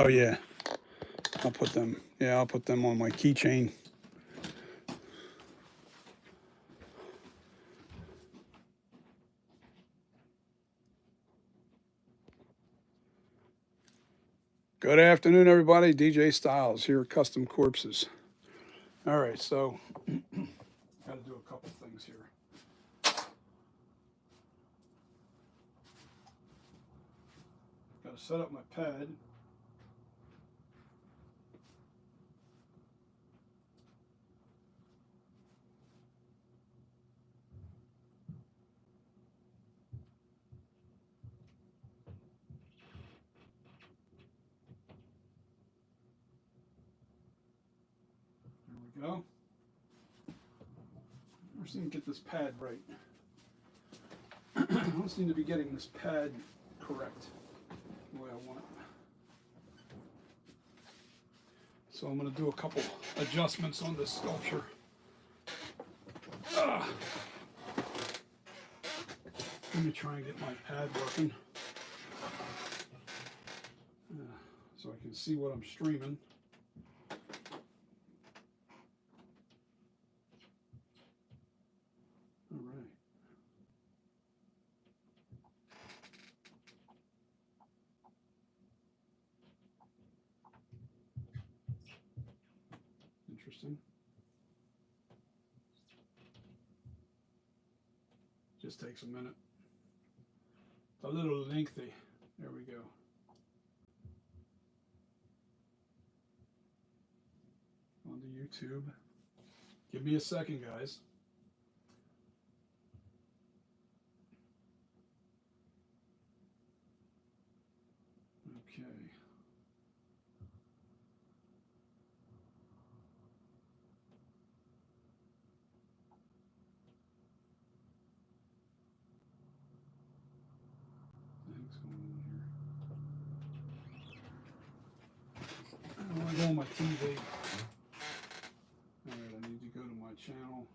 Oh yeah, I'll put them. Yeah, I'll put them on my keychain. Good afternoon, everybody. DJ Styles here at Custom Corpses. All right, so got to do a couple things here. Got to set up my pad. There we go. I just need to get this pad right. I just need to be getting this pad correct the way I want it. So I'm going to do a couple adjustments on this sculpture. Let me try and get my pad working so I can see what I'm streaming. All right. Interesting. Just takes a minute. It's a little lengthy. There we go. On to YouTube. Give me a second, guys. Okay. What's going on here? I want to go on my TV. All right, I need to go to my channel.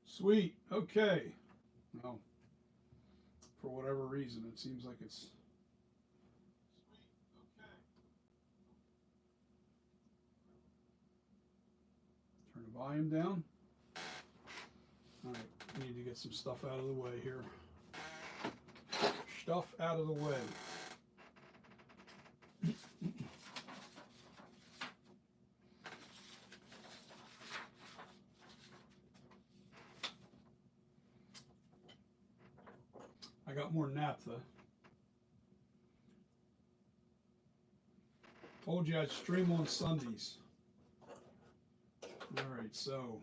Sweet. Okay. Well, for whatever reason, it seems like it's sweet. Okay. Turn the volume down. All right. I need to get some stuff out of the way here. Stuff out of the way. I got more naphtha. Told you I'd stream on Sundays. All right, so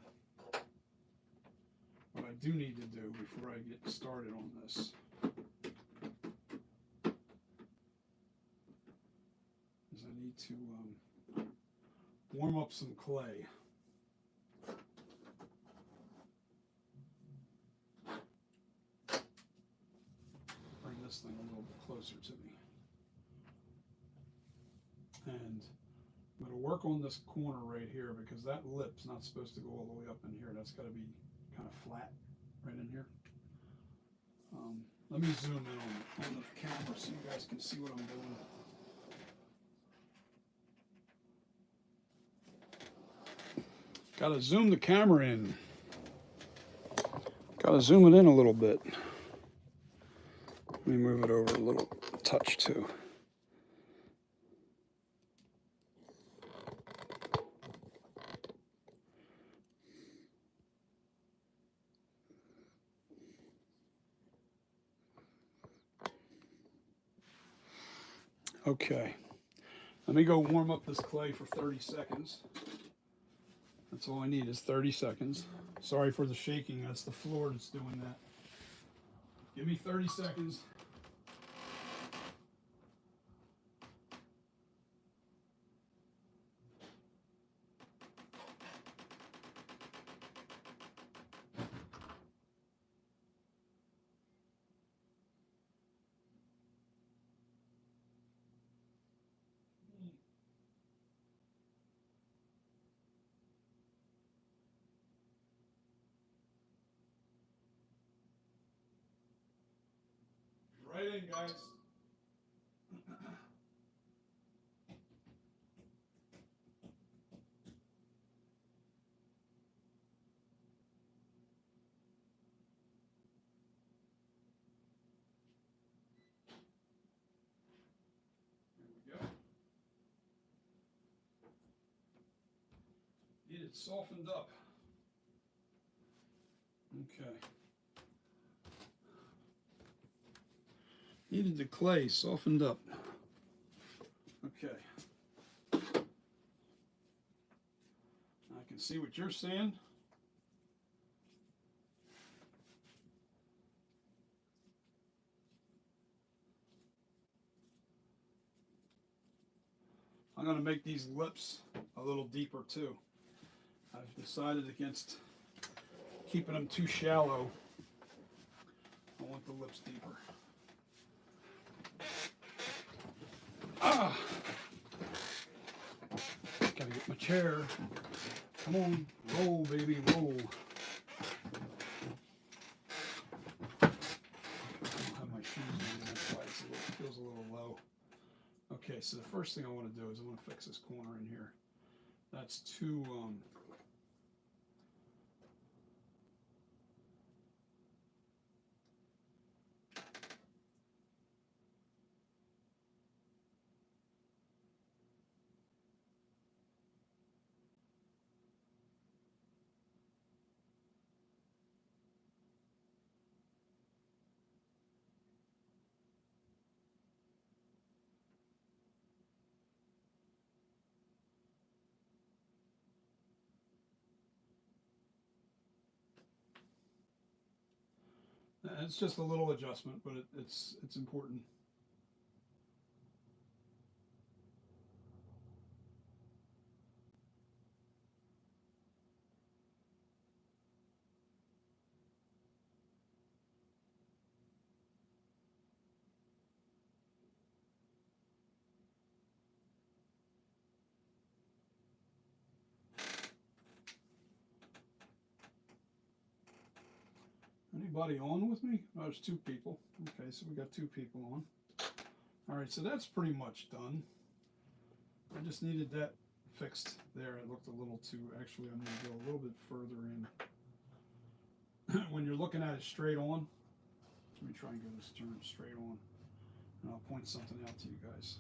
what I do need to do before I get started on this is I need to warm up some clay. Bring this thing a little bit closer to me. And I'm going to work on this corner right here because that lip's not supposed to go all the way up in here. That's got to be kind of flat right in here. Let me zoom in on the camera so you guys can see what I'm doing. Got to zoom the camera in. Got to zoom it in a little bit. Let me move it over a little touch too. Okay, let me go warm up this clay for 30 seconds. That's all I need is 30 seconds. Sorry for the shaking, that's the floor that's doing that. Give me 30 seconds. guys. There we go. Get it softened up. Okay. Needed the clay softened up. Okay. I can see what you're saying. I'm going to make these lips a little deeper too. I've decided against keeping them too shallow. I want the lips deeper. Ah! Gotta get my chair. Come on, roll, baby, roll. I don't have my shoes on, that's why it feels a little low. Okay, so the first thing I want to do is I want to fix this corner in here. That's too, it's just a little adjustment, but it's important. Anybody on with me? Oh, there's 2 people. Okay, so we got 2 people on. All right, so that's pretty much done. I just needed that fixed there. It looked a little too, actually I'm going to go a little bit further in. When you're looking at it straight on, let me try and get this turned straight on, and I'll point something out to you guys.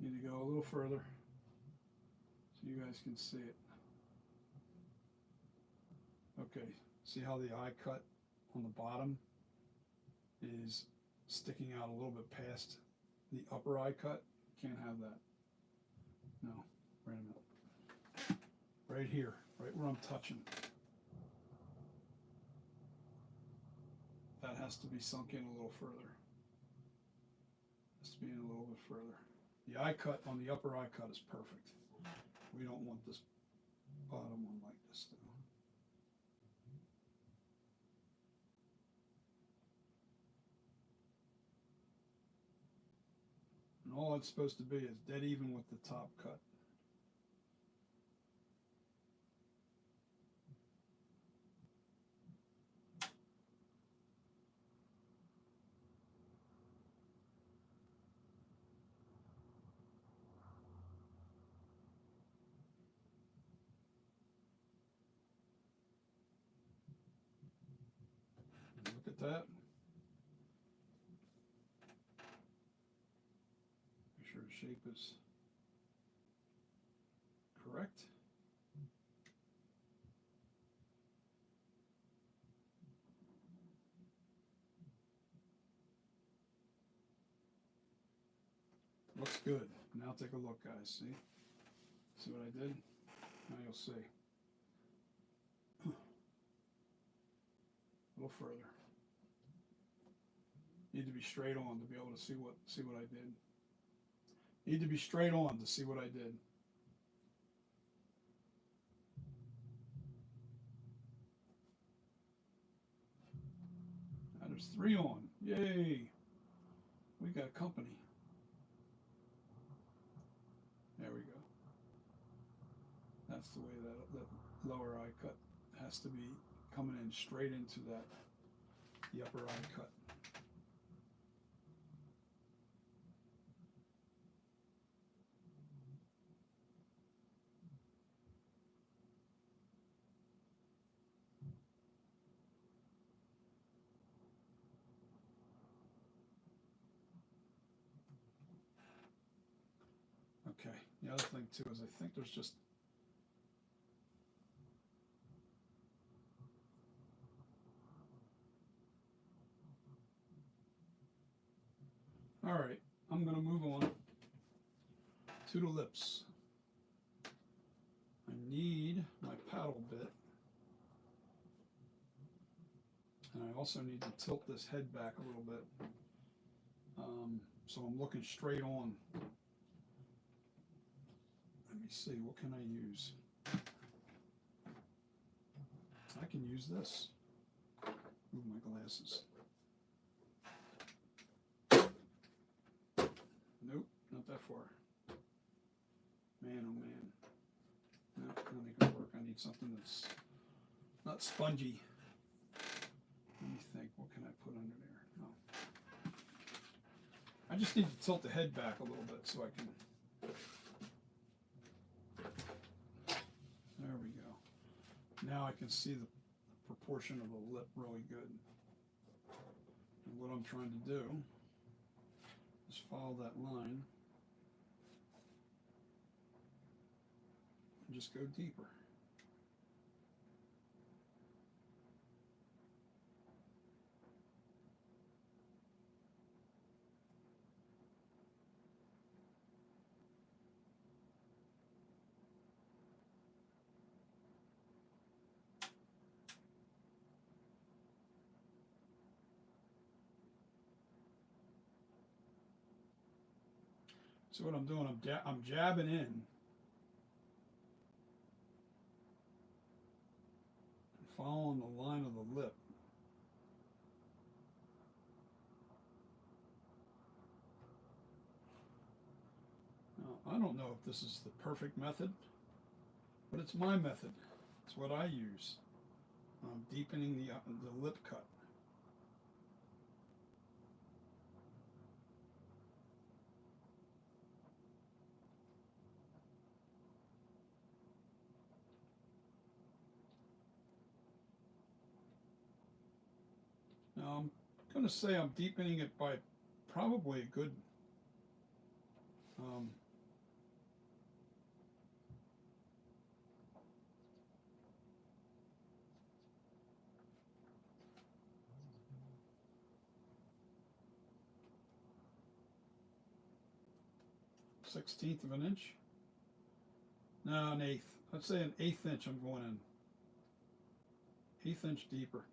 Need to go a little further so you guys can see it. Okay, see how the eye cut on the bottom is sticking out a little bit past the upper eye cut? Can't have that. No, wait a minute. Right here, right where I'm touching. That has to be sunk in a little further. Has to be in a little bit further. The eye cut on the upper eye cut is perfect. We don't want this bottom one like this though. And all it's supposed to be is dead even with the top cut. Look at that. Make sure the shape is correct. Looks good. Now take a look, guys. See? See what I did? Now you'll see. A little further. Need to be straight on to be able to see what I did. Need to be straight on to see what I did. Now there's 3 on. Yay! We got company. There we go. That's the way that lower eye cut has to be coming in straight into the upper eye cut. Okay, the other thing too is I think there's just all right, I'm going to move on to the lips. I need my paddle bit, and I also need to tilt this head back a little bit, so I'm looking straight on. Let me see, what can I use? I can use this. Move my glasses. Nope, not that far. Man, oh man. No, not make it work. I need something that's not spongy. Let me think, what can I put under there? No. I just need to tilt the head back a little bit so I can. There we go. Now I can see the proportion of the lip really good. And what I'm trying to do is follow that line and just go deeper. So what I'm doing, I'm jabbing in and following the line of the lip. Now, I don't know if this is the perfect method, but it's my method. It's what I use. I'm deepening the lip cut. Now I'm going to say I'm deepening it by probably a good 1/16 of an inch. No, an eighth. Let's say an 1/8 inch I'm going in. 1/8 inch deeper.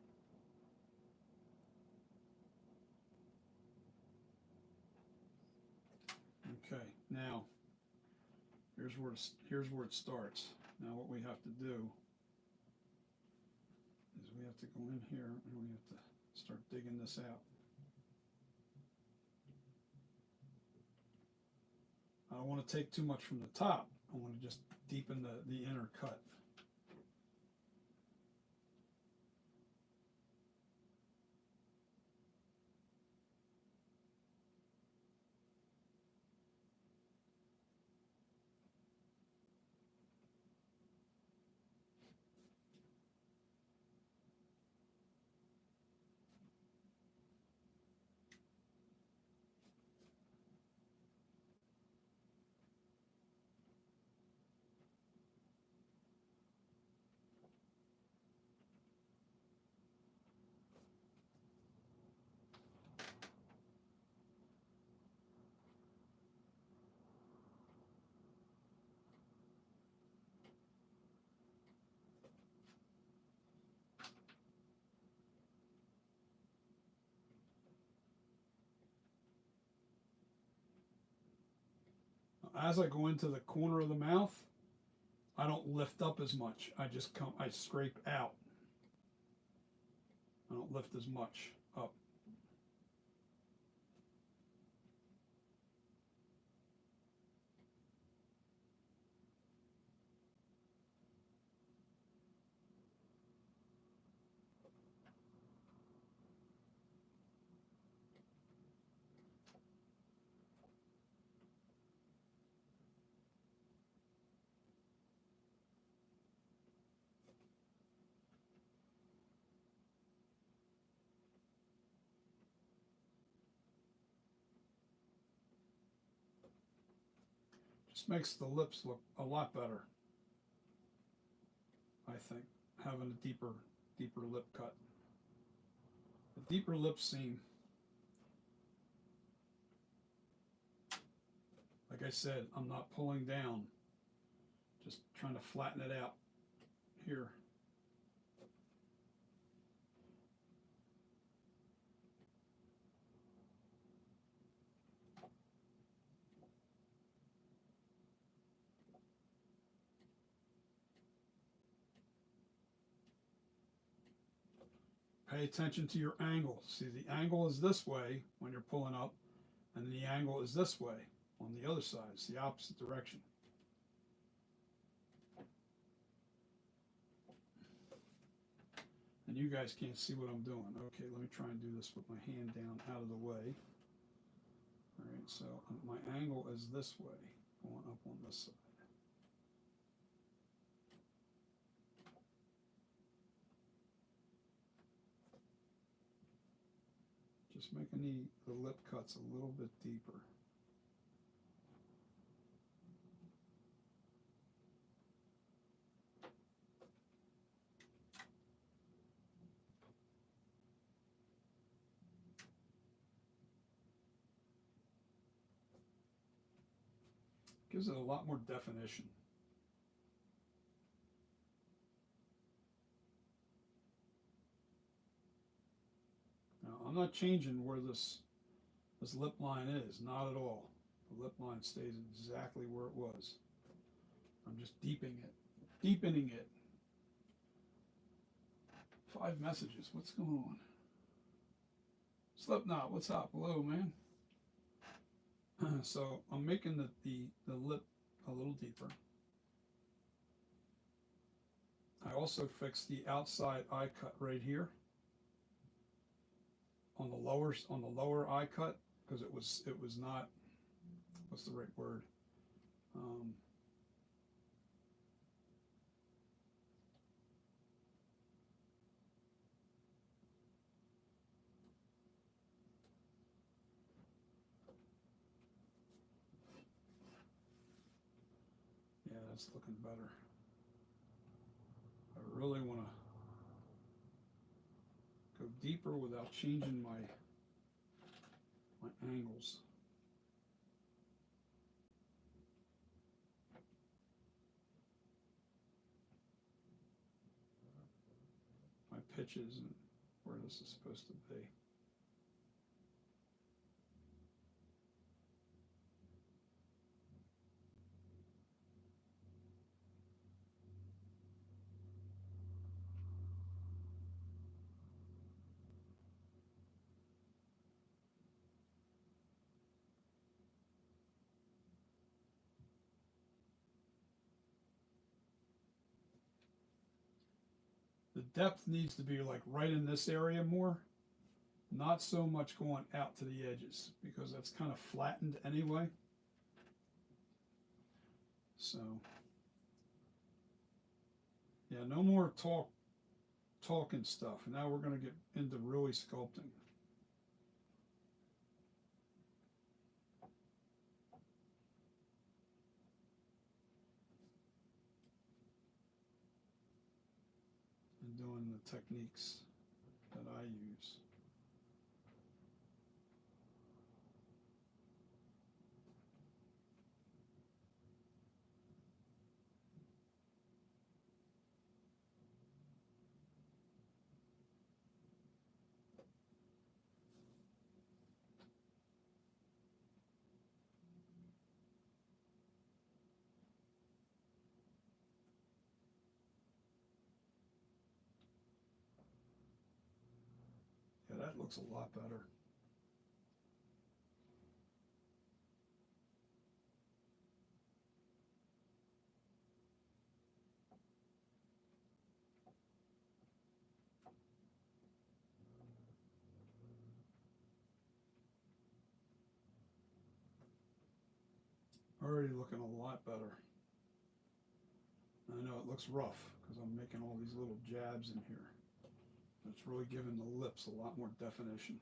Okay, now here's where it starts. Now what we have to do is we have to go in here and we have to start digging this out. I don't want to take too much from the top. I want to just deepen the inner cut. As I go into the corner of the mouth, I don't lift up as much. I scrape out. I don't lift as much up. Just makes the lips look a lot better, I think, having a deeper lip cut. The deeper lip seam, like I said, I'm not pulling down, just trying to flatten it out here. Pay attention to your angle. See, the angle is this way when you're pulling up, and the angle is this way on the other side. It's the opposite direction. And you guys can't see what I'm doing. Okay, let me try and do this with my hand down out of the way. All right, so my angle is this way, going up on this side. Just making the lip cuts a little bit deeper. Gives it a lot more definition. Now, I'm not changing where this lip line is, not at all. The lip line stays exactly where it was. I'm just deepening it. 5 messages, what's going on? Slipknot, what's up? Hello, man. So I'm making the lip a little deeper. I also fixed the outside eye cut right here on the lower eye cut, because it was not, what's the right word? Yeah, that's looking better. I really want to go deeper without changing my angles. My pitches and where this is supposed to be. The depth needs to be like right in this area more, not so much going out to the edges, because that's kind of flattened anyway. So yeah, no more talking stuff. Now we're going to get into really sculpting. And doing the techniques that I use. Yeah, that looks a lot better. Already looking a lot better. I know it looks rough because I'm making all these little jabs in here. It's really giving the lips a lot more definition.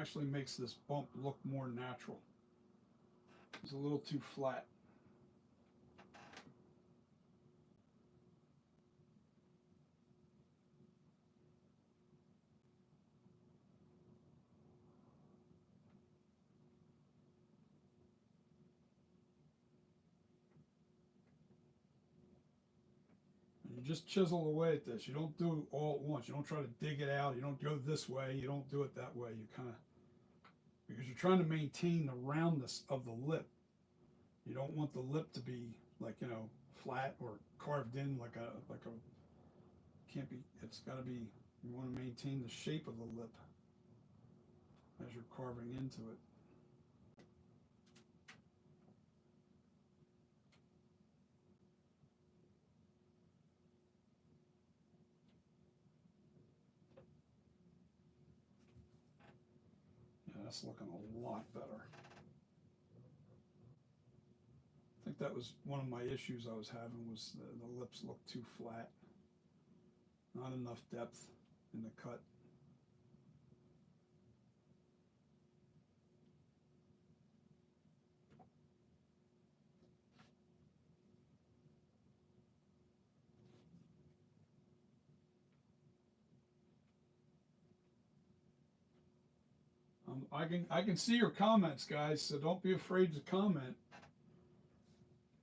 actually makes this bump look more natural. It's a little too flat. And you just chisel away at this. You don't do it all at once. You don't try to dig it out. You don't go this way. You don't do it that way. You kind of, because you're trying to maintain the roundness of the lip. You don't want the lip to be like, you know, flat or carved in like a, can't be, it's got to be, you want to maintain the shape of the lip as you're carving into it. Yeah, that's looking a lot better. I think that was one of my issues I was having, was the lips looked too flat. Not enough depth in the cut. I can see your comments, guys, so don't be afraid to comment.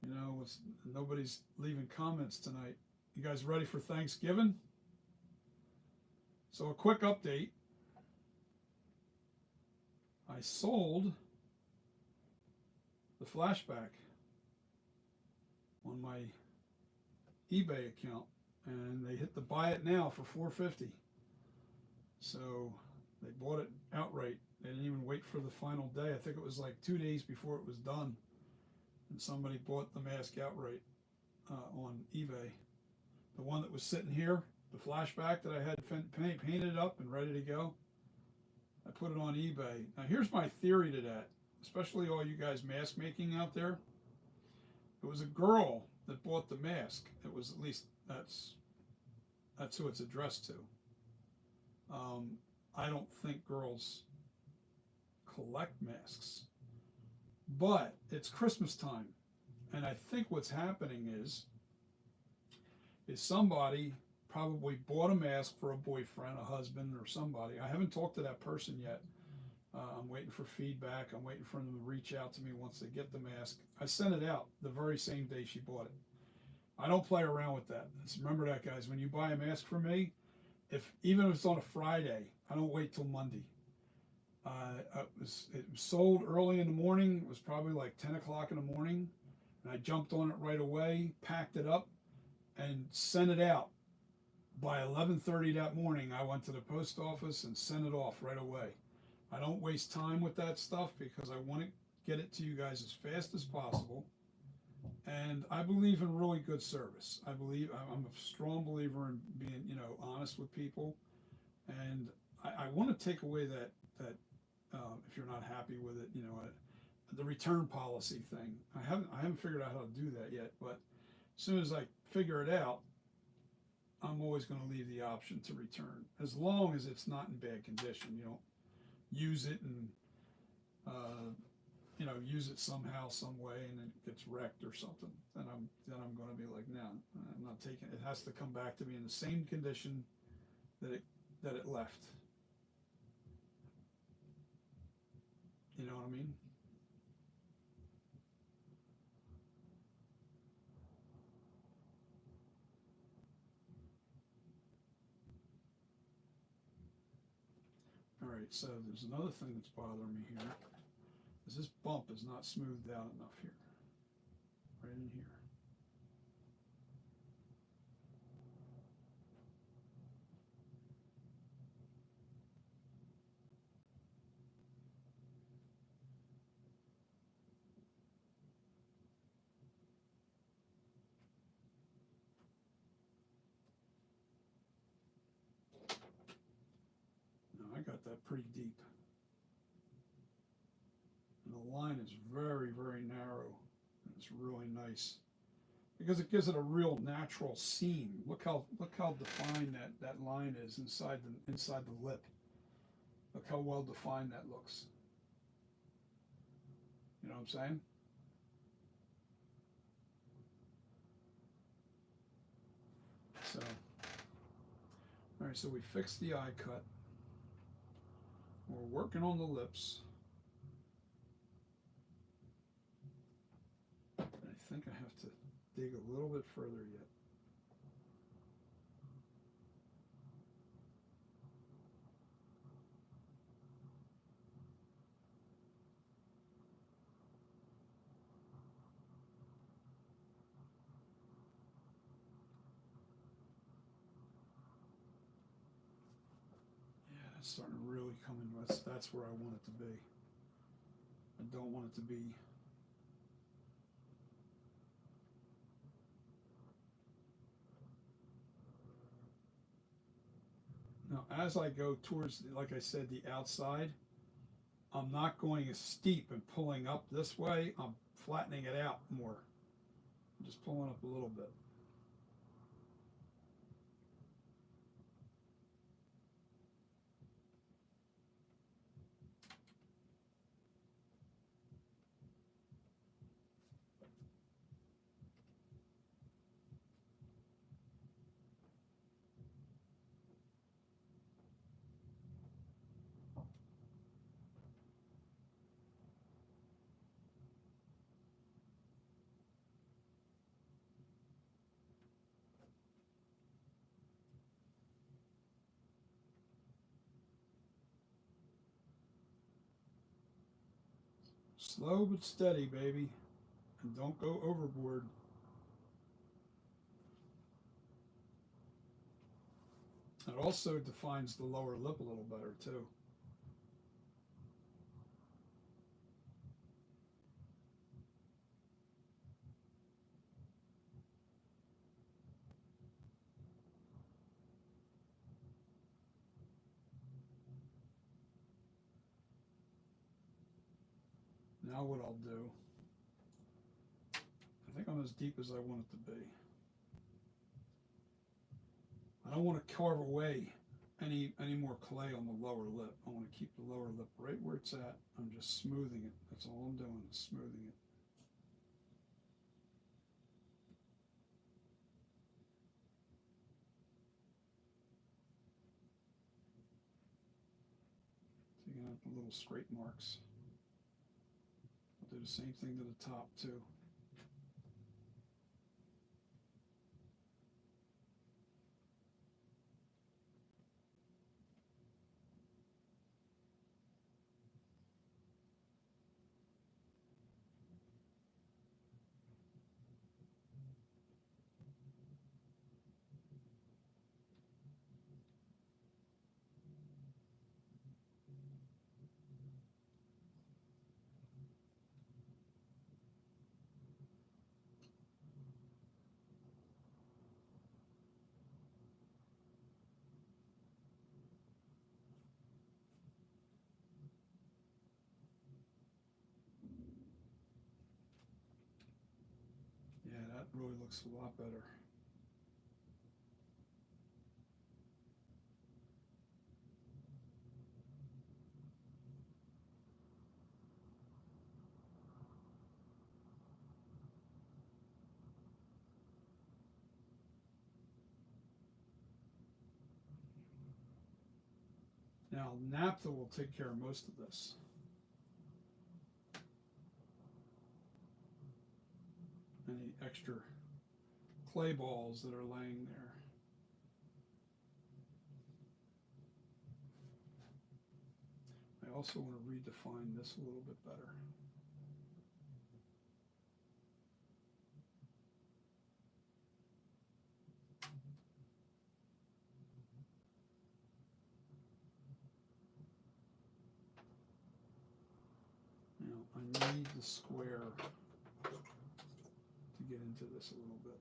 You know, nobody's leaving comments tonight. You guys ready for Thanksgiving? So a quick update. I sold the flashback on my eBay account, and they hit the buy it now for $450. So they bought it outright. They didn't even wait for the final day. I think it was like 2 days before it was done, and somebody bought the mask outright on eBay. The one that was sitting here, the flashback that I had painted up and ready to go, I put it on eBay. Now here's my theory to that, especially all you guys mask making out there. It was a girl that bought the mask. It was, at least that's who it's addressed to. I don't think girls collect masks, but it's Christmas time, and I think what's happening is somebody probably bought a mask for a boyfriend, a husband, or somebody. I haven't talked to that person yet. I'm waiting for feedback. I'm waiting for them to reach out to me once they get the mask. I sent it out the very same day she bought it. I don't play around with that. Remember that, guys. When you buy a mask from me, even if it's on a Friday, I don't wait till Monday. It was sold early in the morning. It was probably like 10 o'clock in the morning, and I jumped on it right away, packed it up, and sent it out. By 11:30 that morning, I went to the post office and sent it off right away. I don't waste time with that stuff because I want to get it to you guys as fast as possible. And I believe in really good service. I'm a strong believer in being, you know, honest with people. And I want to take away that if you're not happy with it, you know, the return policy thing. I haven't figured out how to do that yet, but as soon as I figure it out, I'm always going to leave the option to return, as long as it's not in bad condition. You don't use it and you know, use it somehow, some way, and it gets wrecked or something. Then I'm going to be like, no, I'm not taking it. It has to come back to me in the same condition that it left. You know what I mean? All right, so there's another thing that's bothering me here. Is this bump is not smoothed out enough here, right in here. Now I got that pretty deep. And the line is very, very narrow. And it's really nice, because it gives it a real natural seam. Look how defined that line is inside the lip. Look how well defined that looks. You know what I'm saying? So, all right, so we fixed the eye cut. We're working on the lips. I think I have to dig a little bit further yet. Yeah, that's starting to really come in. That's where I want it to be. I don't want it to be. Now, as I go towards, like I said, the outside, I'm not going as steep and pulling up this way. I'm flattening it out more. I'm just pulling up a little bit. Slow but steady, baby. And don't go overboard. It also defines the lower lip a little better, too. Now what I'll do, I think I'm as deep as I want it to be. I don't want to carve away any more clay on the lower lip. I want to keep the lower lip right where it's at. I'm just smoothing it. That's all I'm doing, is smoothing it. Taking out the little scrape marks. I'll do the same thing to the top too. Yeah, that really looks a lot better. Now, naphtha will take care of most of this. Any extra clay balls that are laying there. I also want to redefine this a little bit better. Now, I need the square to get into this a little bit.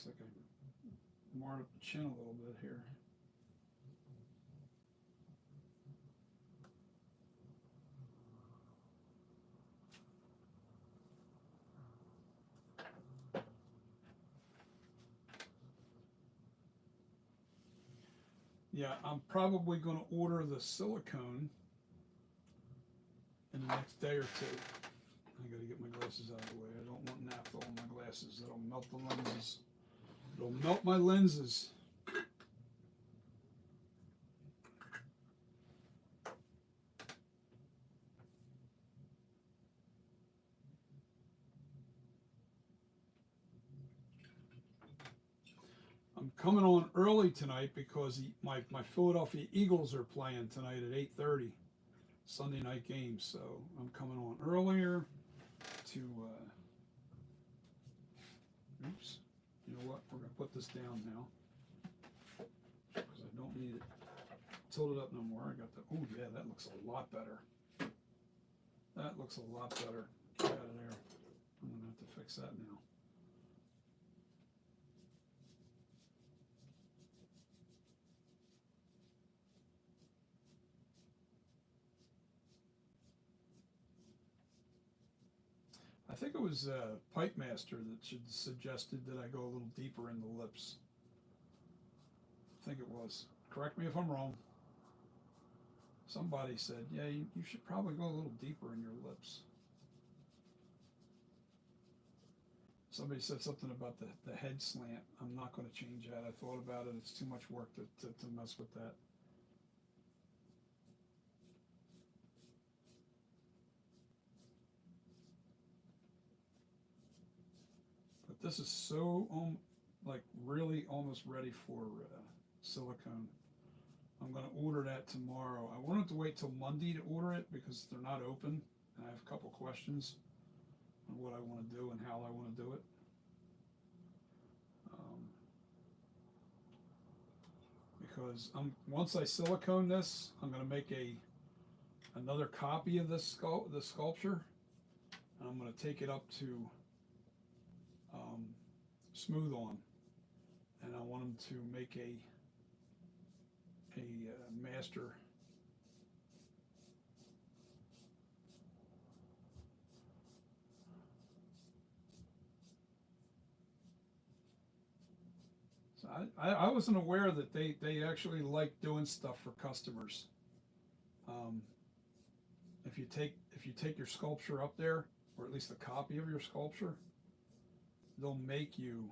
Looks like I marred up the chin a little bit here. Yeah, I'm probably going to order the silicone in the next day or two. I got to get my glasses out of the way. I don't want naphtha on my glasses. It'll melt the lenses. It'll melt my lenses. I'm coming on early tonight because my Philadelphia Eagles are playing tonight at 8:30, Sunday night game. So I'm coming on earlier to, oops, you know what, we're going to put this down now because I don't need it tilted up no more. I got the, oh yeah, that looks a lot better. That looks a lot better. Get out of there. I'm going to have to fix that now. I think it was Pipe Master that suggested that I go a little deeper in the lips. I think it was. Correct me if I'm wrong. Somebody said, yeah, you should probably go a little deeper in your lips. Somebody said something about the head slant. I'm not going to change that. I thought about it. It's too much work to mess with that. But this is so, like, really almost ready for silicone. I'm going to order that tomorrow. I wanted to wait till Monday to order it because they're not open. And I have a couple questions on what I want to do and how I want to do it. Because once I silicone this, I'm going to make another copy of this sculpture, and I'm going to take it up to smooth on, and I want them to make a master. So I wasn't aware that they actually like doing stuff for customers. If you take your sculpture up there, or at least a copy of your sculpture, they'll make you.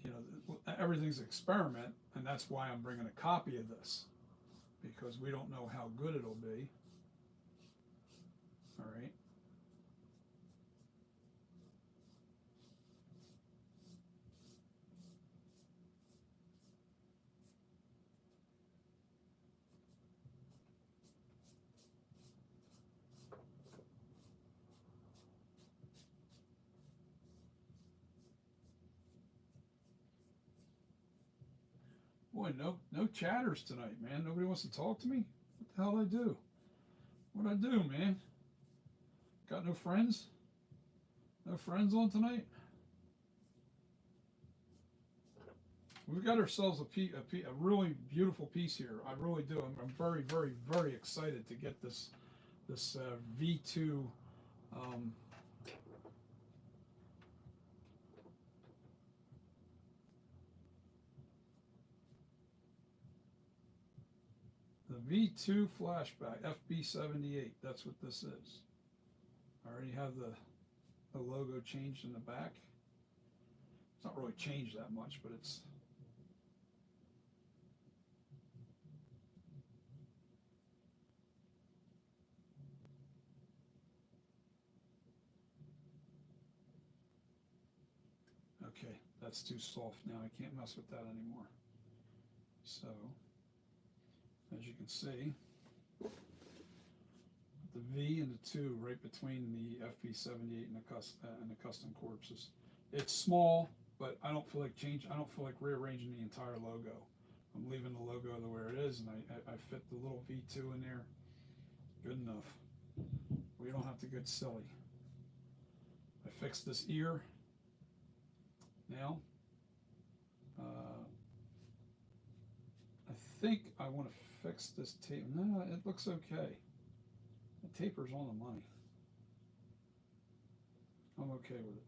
You know, everything's an experiment, and that's why I'm bringing a copy of this, because we don't know how good it'll be. All right. Boy, no chatters tonight, man. Nobody wants to talk to me. What the hell did I do? What'd I do, man? Got no friends? No friends on tonight? We've got ourselves a really beautiful piece here. I really do. I'm very, very, very excited to get this V2. The V2 flashback FB78. That's what this is. I already have the logo changed in the back. It's not really changed that much, but it's. Okay, that's too soft now. I can't mess with that anymore. So, as you can see, the V and the 2 right between the FB78 and the custom corpses. It's small, but I don't feel like rearranging the entire logo. I'm leaving the logo the way it is, and I fit the little V2 in there. Good enough. We don't have to get silly. I fixed this ear. Now, I think I want to fix this tape. No, it looks okay. The taper's on the money. I'm okay with it.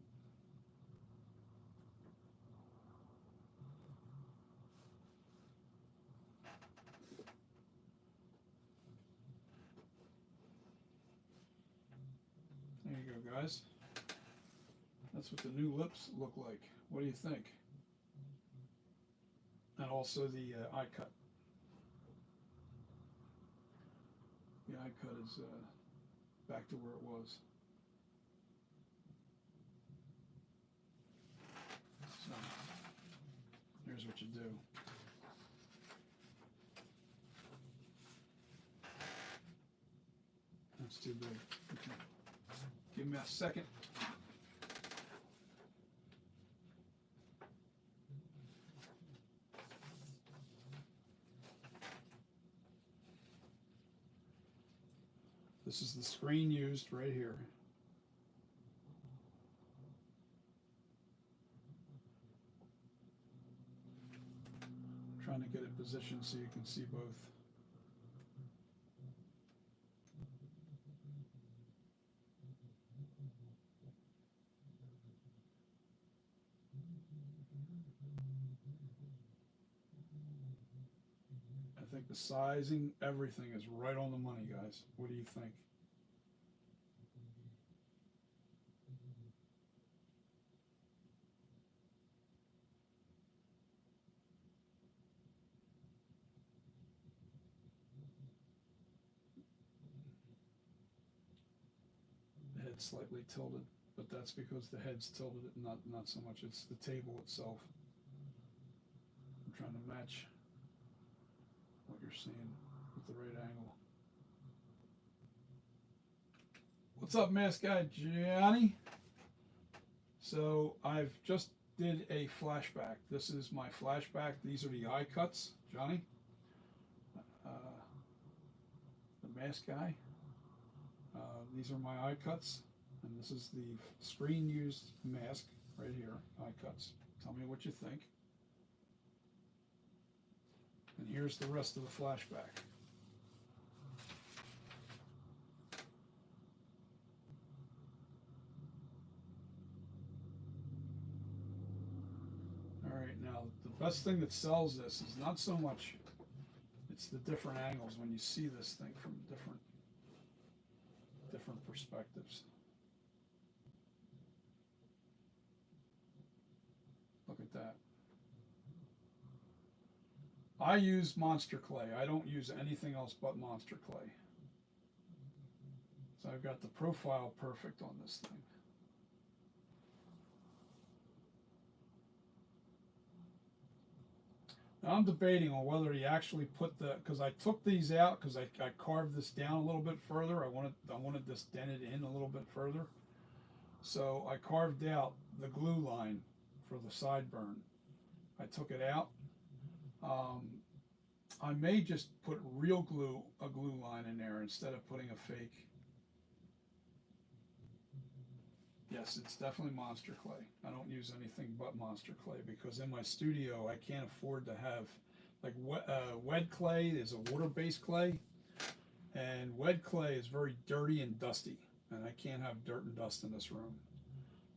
There you go, guys. That's what the new lips look like. What do you think? And also the eye cut. The eye cut is back to where it was. So here's what you do. That's too big. Okay. Give me a second. This is the screen used right here. I'm trying to get it positioned so you can see both. I think the sizing, everything is right on the money, guys. What do you think? The head's slightly tilted, but that's because the head's tilted, not so much. It's the table itself. I'm trying to match what you're seeing with the right angle. What's up, mask guy Johnny? So I've just did a flashback. This is my flashback. These are the eye cuts, Johnny. The mask guy. These are my eye cuts, and this is the screen used mask right here. Eye cuts. Tell me what you think. And here's the rest of the flashback. All right, now the best thing that sells this is not so much, it's the different angles when you see this thing from different perspectives. Look at that. I use Monster Clay. I don't use anything else but Monster Clay. So I've got the profile perfect on this thing. Now I'm debating on whether he actually put the, because I took these out because I carved this down a little bit further. I wanted this dented in a little bit further. So I carved out the glue line for the sideburn. I took it out. I may just put real glue, a glue line in there instead of putting a fake. Yes, it's definitely Monster Clay. I don't use anything but Monster Clay because in my studio I can't afford to have, like wet clay is a water-based clay, and wet clay is very dirty and dusty, and I can't have dirt and dust in this room.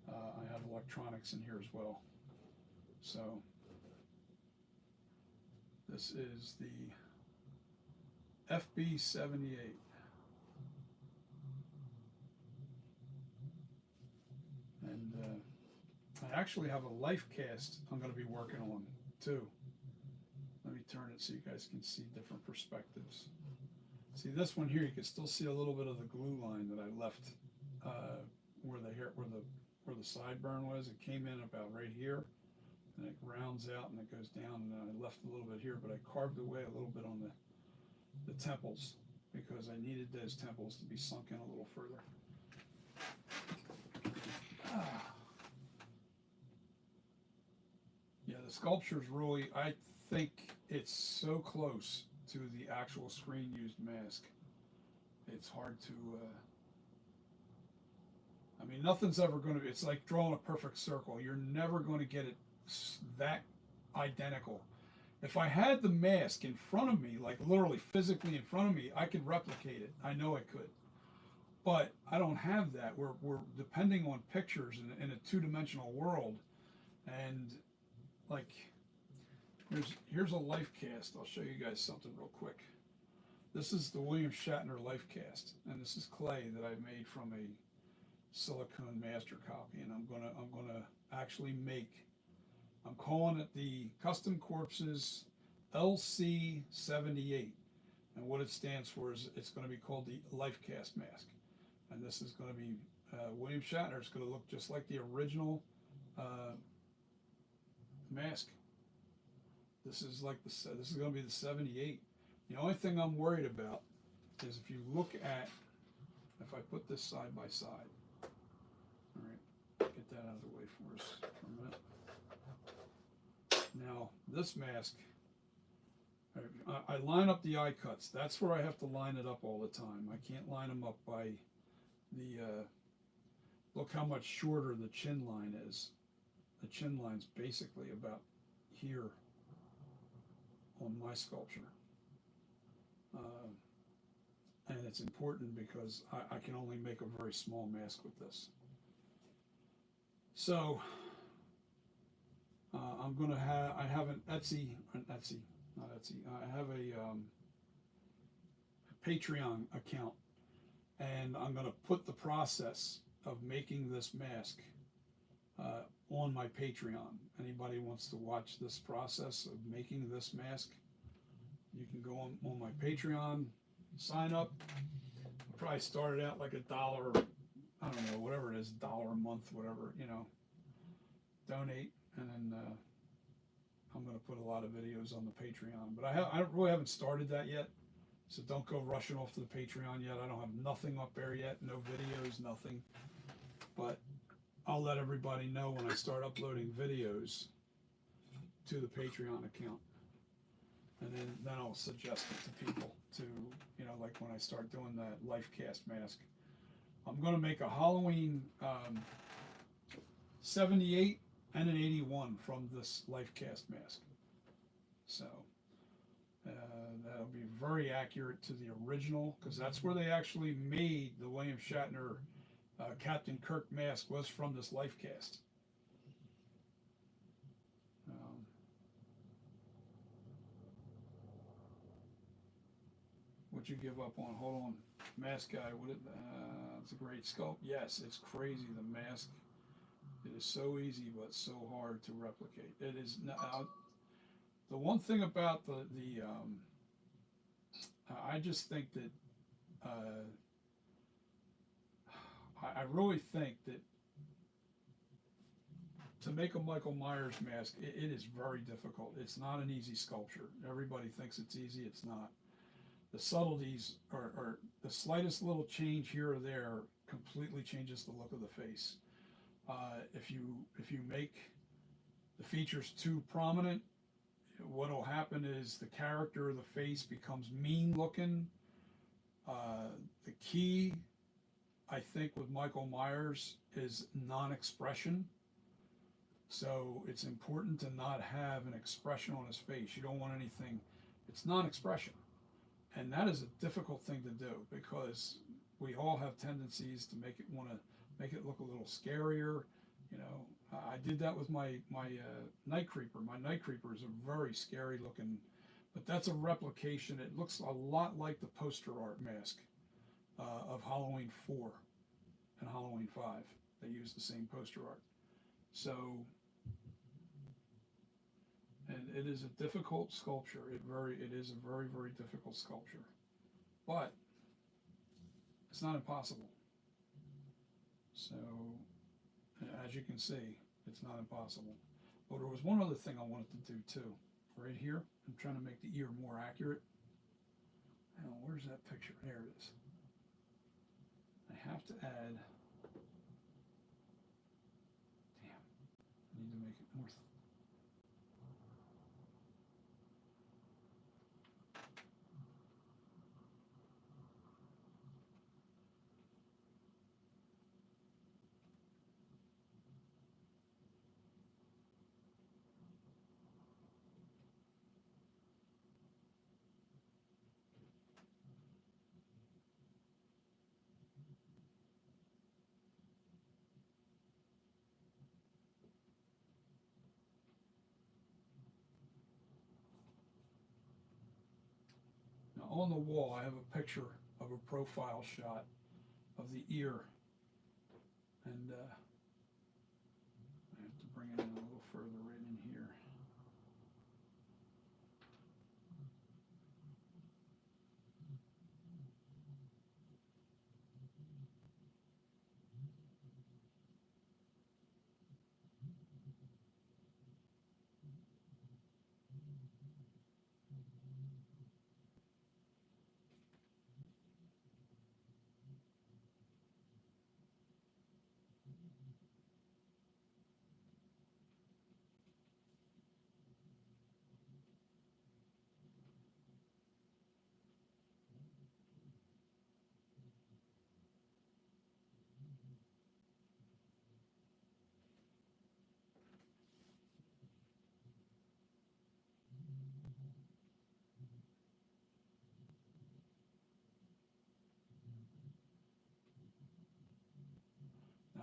I have electronics in here as well. So this is the FB78. And I actually have a life cast I'm going to be working on too. Let me turn it so you guys can see different perspectives. See this one here, you can still see a little bit of the glue line that I left where the sideburn was. It came in about right here, and it rounds out and it goes down. And I left a little bit here, but I carved away a little bit on the temples because I needed those temples to be sunk in a little further. Yeah, the sculpture's really, I think it's so close to the actual screen used mask. It's hard to, I mean, nothing's ever going to be, it's like drawing a perfect circle. You're never going to get it that identical. If I had the mask in front of me, like literally physically in front of me, I could replicate it. I know I could. But I don't have that. We're depending on pictures in a two-dimensional world. And like, here's a life cast. I'll show you guys something real quick. This is the William Shatner life cast, and this is clay that I made from a silicone master copy, and I'm gonna actually make. I'm calling it the Custom Corpses LC78, and what it stands for is it's going to be called the Life Cast mask, and this is going to be William Shatner. It's going to look just like the original mask. This is like this is going to be the 78. The only thing I'm worried about is if you look at, if I put this side by side. All right, get that out of the way for us for a minute. Now, this mask, I line up the eye cuts. That's where I have to line it up all the time. I can't line them up by the, look how much shorter the chin line is. The chin line's basically about here on my sculpture. And it's important because I can only make a very small mask with this. So, I'm going to have, I have not Etsy, I have a Patreon account, and I'm going to put the process of making this mask on my Patreon. Anybody wants to watch this process of making this mask, you can go on my Patreon, sign up. I'll probably started out like $1, I don't know, whatever it is, $1 a month, whatever, you know, donate, and then I'm going to put a lot of videos on the Patreon, but I really haven't started that yet, so don't go rushing off to the Patreon yet. I don't have nothing up there yet, no videos, nothing, but I'll let everybody know when I start uploading videos to the Patreon account, and then I'll suggest it to people to, you know, like when I start doing that life cast mask. I'm going to make a Halloween 78 and an 81 from this life cast mask. So that'll be very accurate to the original, because that's where they actually made the William Shatner Captain Kirk mask, was from this life cast. What you give up on? Hold on, mask guy. It's a great sculpt. Yes, it's crazy. The mask. It is so easy, but so hard to replicate. It is not. The one thing about I just think that I really think that to make a Michael Myers mask, it is very difficult. It's not an easy sculpture. Everybody thinks it's easy. It's not. The subtleties are the slightest little change here or there completely changes the look of the face. If you make the features too prominent, what will happen is the character of the face becomes mean looking. The key, I think, with Michael Myers is non-expression. So it's important to not have an expression on his face. You don't want anything. It's non-expression. And that is a difficult thing to do, because we all have tendencies to want to make it look a little scarier. You know, I did that with my Night Creeper. My Night Creeper is a very scary looking, but that's a replication. It looks a lot like the poster art mask of Halloween 4 and Halloween 5. They use the same poster art. So, and it is a difficult sculpture. It is a very, very difficult sculpture, but it's not impossible. So, as you can see, it's not impossible. But there was one other thing I wanted to do too. Right here, I'm trying to make the ear more accurate. Now, where's that picture? There it is. I have to add. Damn, I need to make it more. on the wall, I have a picture of a profile shot of the ear, and I have to bring it in a little further right in here.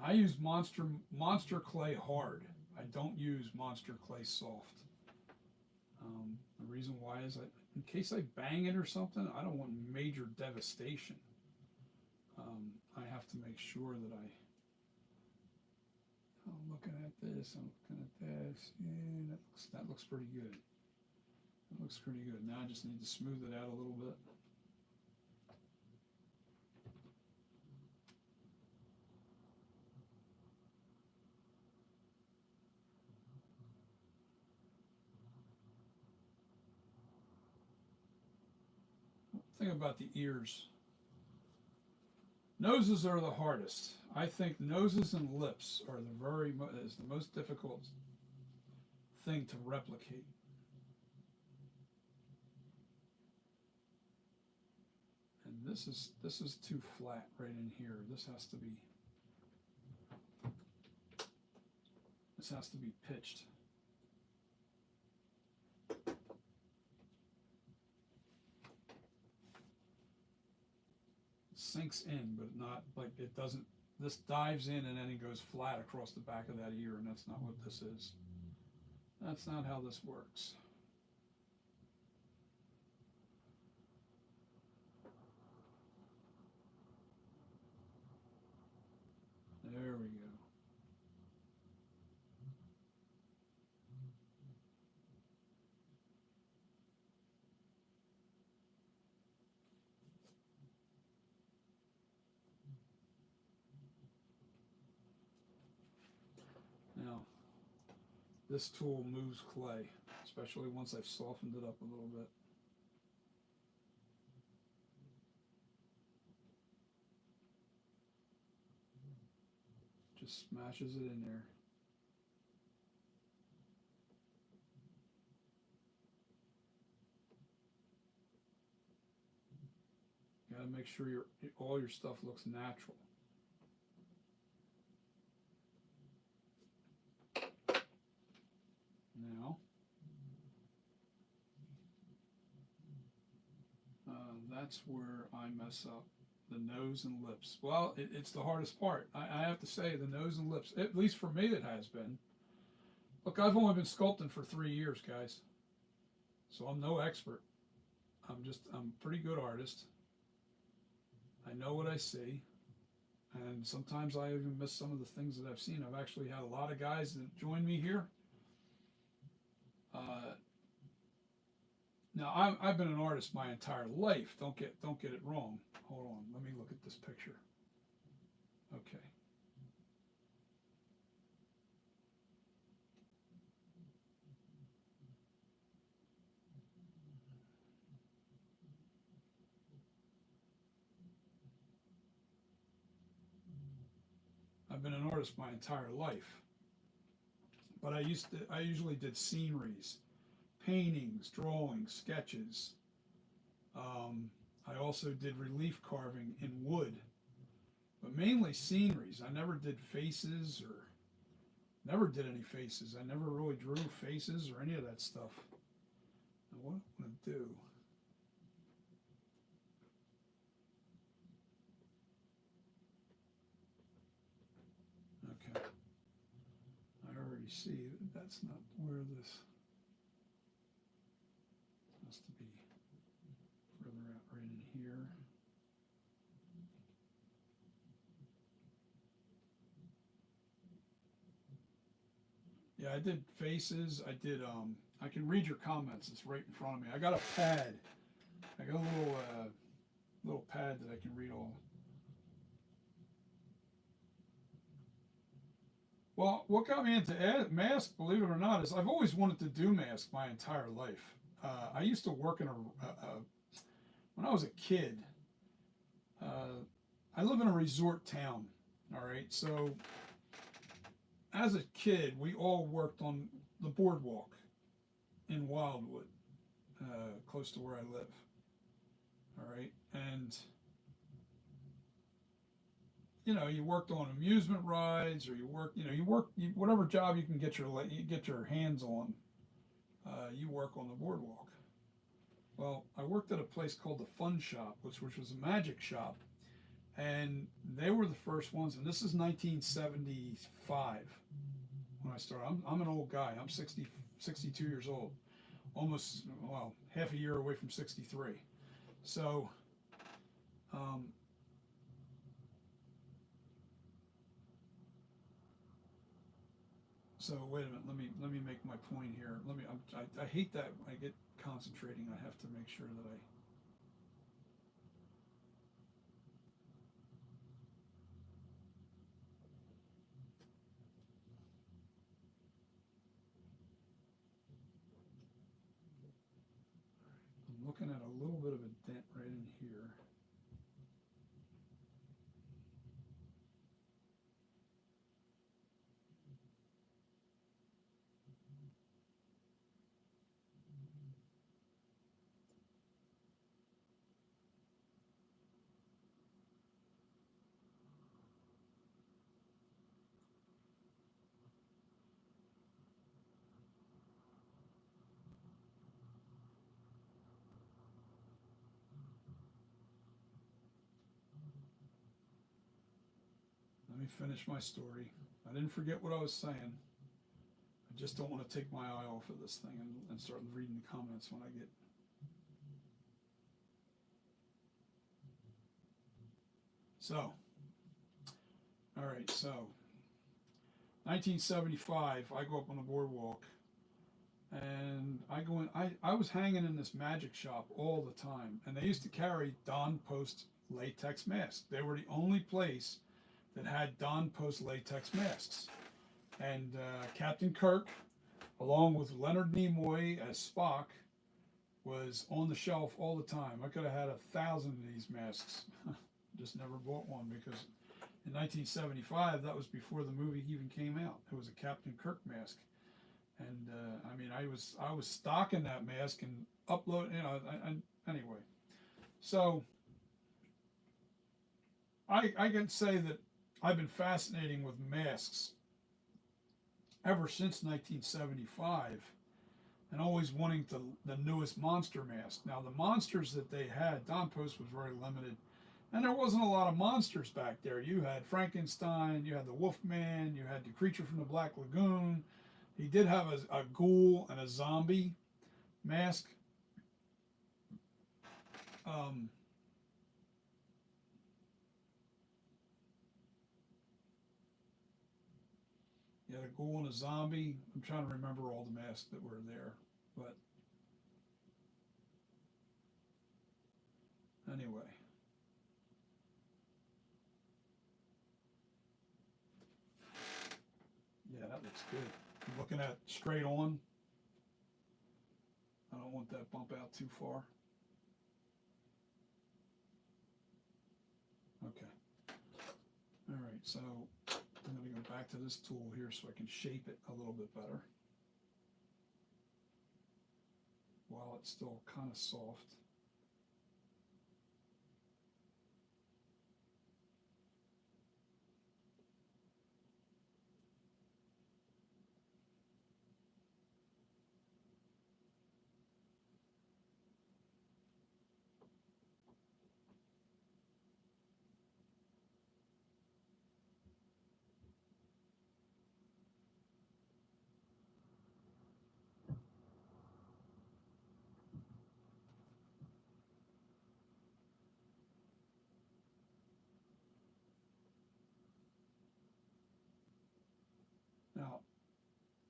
Now, I use monster clay hard. I don't use monster clay soft. The reason why is in case I bang it or something, I don't want major devastation. I have to make sure that I'm looking at this, I'm looking at this, yeah, that looks pretty good. That looks pretty good. Now I just need to smooth it out a little bit. Think about the ears. Noses are the hardest. I think noses and lips are is the most difficult thing to replicate. And this is too flat right in here. This has to be pitched. Sinks in, but not like it doesn't. This dives in and then it goes flat across the back of that ear, and that's not what this is. That's not how this works. There we go. Now, this tool moves clay, especially once I've softened it up a little bit. Just smashes it in there. You gotta make sure all your stuff looks natural. Now, that's where I mess up. The nose and lips. Well, it's the hardest part. I have to say, the nose and lips, at least for me it has been. Look, I've only been sculpting for 3 years, guys. So I'm no expert. I'm a pretty good artist. I know what I see. And sometimes I even miss some of the things that I've seen. I've actually had a lot of guys that join me here. Now I've been an artist my entire life. Don't get it wrong. Hold on, let me look at this picture. Okay. I've been an artist my entire life, but I usually did sceneries, paintings, drawings, sketches. I also did relief carving in wood, but mainly sceneries. I never did faces or never did any faces. I never really drew faces or any of that stuff. Now what I'm going to do, okay, I already see that that's not where this has to be further out. here. Yeah, I did faces. I did. I can read your comments. It's right in front of me. I got a pad. I got a little pad that I can read all. Well, what got me into mask, believe it or not, is I've always wanted to do mask my entire life. I used to work in when I was a kid. Uh, I live in a resort town. All right, so as a kid, we all worked on the boardwalk in Wildwood, close to where I live. All right, and you worked on amusement rides, or whatever job you can get your hands on. You work on the boardwalk. Well, I worked at a place called the Fun Shop, which was a magic shop, and they were the first ones. And this is 1975 when I started. I'm an old guy. I'm 62 years old, almost, well, half a year away from 63. So, um, wait a minute. Let me make my point here. I hate that I get concentrating. I have to make sure that I. I'm looking at a little bit of a dent right in here. Let me finish my story. I didn't forget what I was saying. I just don't want to take my eye off of this thing and start reading the comments when I get. So, all right, so 1975, I go up on the boardwalk and I go in. I was hanging in this magic shop all the time, and they used to carry Don Post latex masks. They were the only place that had Don Post latex masks. And Captain Kirk, along with Leonard Nimoy as Spock, was on the shelf all the time. I could have had 1,000 of these masks. Just never bought one because in 1975, that was before the movie even came out. It was a Captain Kirk mask, and I mean, I was stocking that mask and upload. Anyway, so I can say that I've been fascinating with masks ever since 1975, and always wanting the newest monster mask. Now the monsters that they had, Don Post was very limited, and there wasn't a lot of monsters back there. You had Frankenstein, you had the Wolfman, you had the creature from the Black Lagoon. He did have a ghoul and a zombie mask. Um, you had a ghoul and a zombie. I'm trying to remember all the masks that were there, but anyway. Yeah, that looks good. I'm looking at straight on. I don't want that bump out too far. Okay. All right, so I'm going to go back to this tool here so I can shape it a little bit better while it's still kind of soft.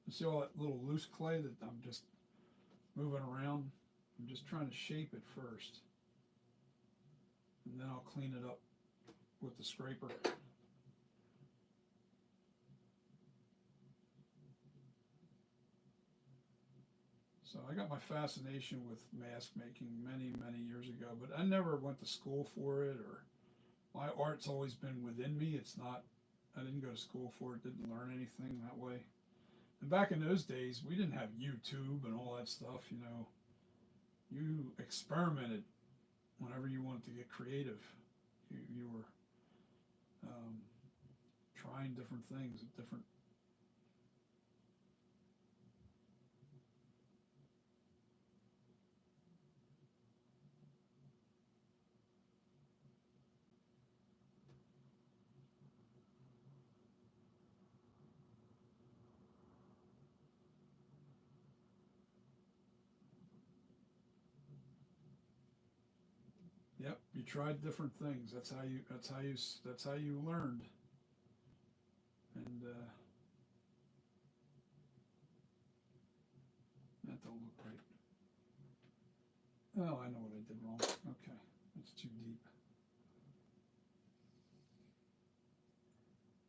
You see all that little loose clay that I'm just moving around? I'm just trying to shape it first. And then I'll clean it up with the scraper. So I got my fascination with mask making many, many years ago, but I never went to school for it, or my art's always been within me. It's not, I didn't go to school for it, didn't learn anything that way. And back in those days, we didn't have YouTube and all that stuff, you know. You experimented whenever you wanted to get creative. You were trying different things at different. Yep, you tried different things. That's how you learned. And that don't look right. Oh, I know what I did wrong. Okay, it's too deep.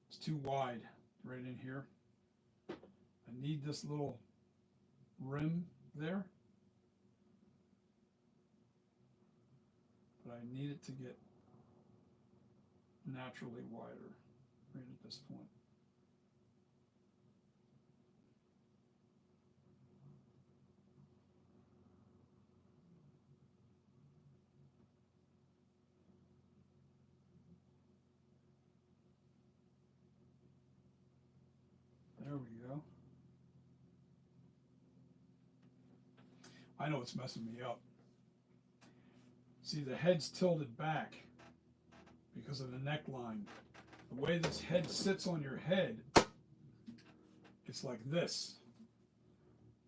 It's too wide right in here. I need this little rim there, but I need it to get naturally wider right at this point. There we go. I know it's messing me up. See, the head's tilted back because of the neckline. The way this head sits on your head, it's like this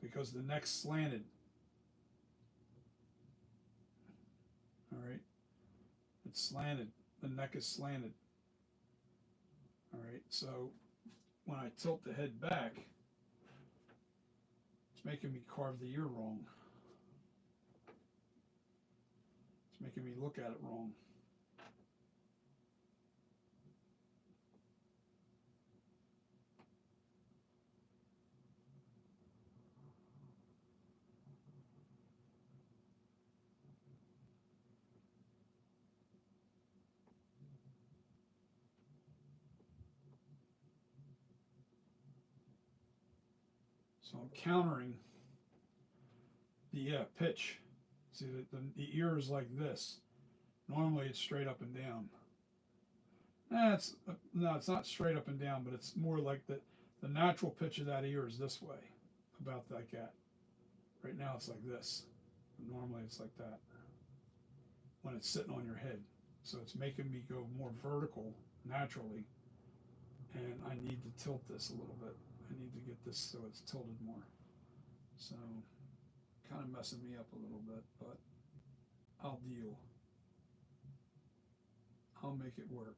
because the neck's slanted. All right, it's slanted. The neck is slanted. All right, so when I tilt the head back, it's making me carve the ear wrong. It's making me look at it wrong. So I'm countering the pitch. See, the ear is like this. Normally it's straight up and down. No, it's not straight up and down, but it's more like the natural pitch of that ear is this way, about like that. Right now it's like this. Normally it's like that when it's sitting on your head. So it's making me go more vertical naturally, and I need to tilt this a little bit. I need to get this so it's tilted more. So kind of messing me up a little bit, but I'll deal. I'll make it work.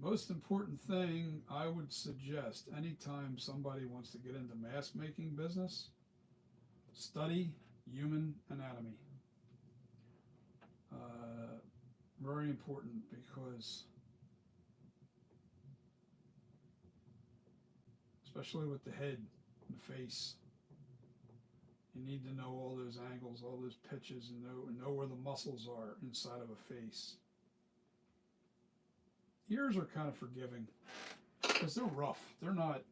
Most important thing I would suggest anytime somebody wants to get into mask making business, study human anatomy. Very important because, especially with the head and the face, you need to know all those angles, all those pitches, and know where the muscles are inside of a face. Ears are kind of forgiving because they're rough. They're not.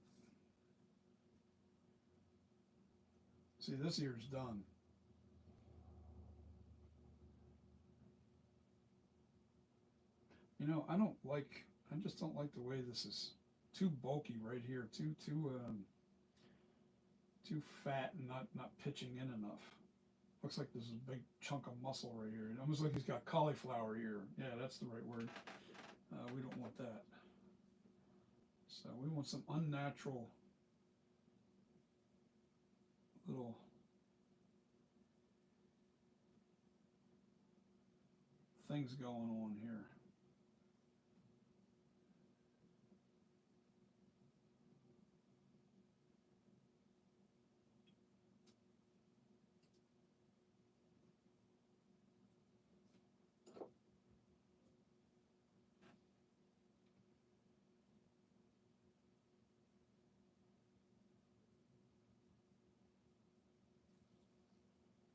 See, this ear's done. You know, I just don't like the way this is too bulky right here, too fat and not pitching in enough. Looks like there's a big chunk of muscle right here. Almost like he's got cauliflower ear. Yeah, that's the right word. We don't want that. So we want some unnatural little things going on here.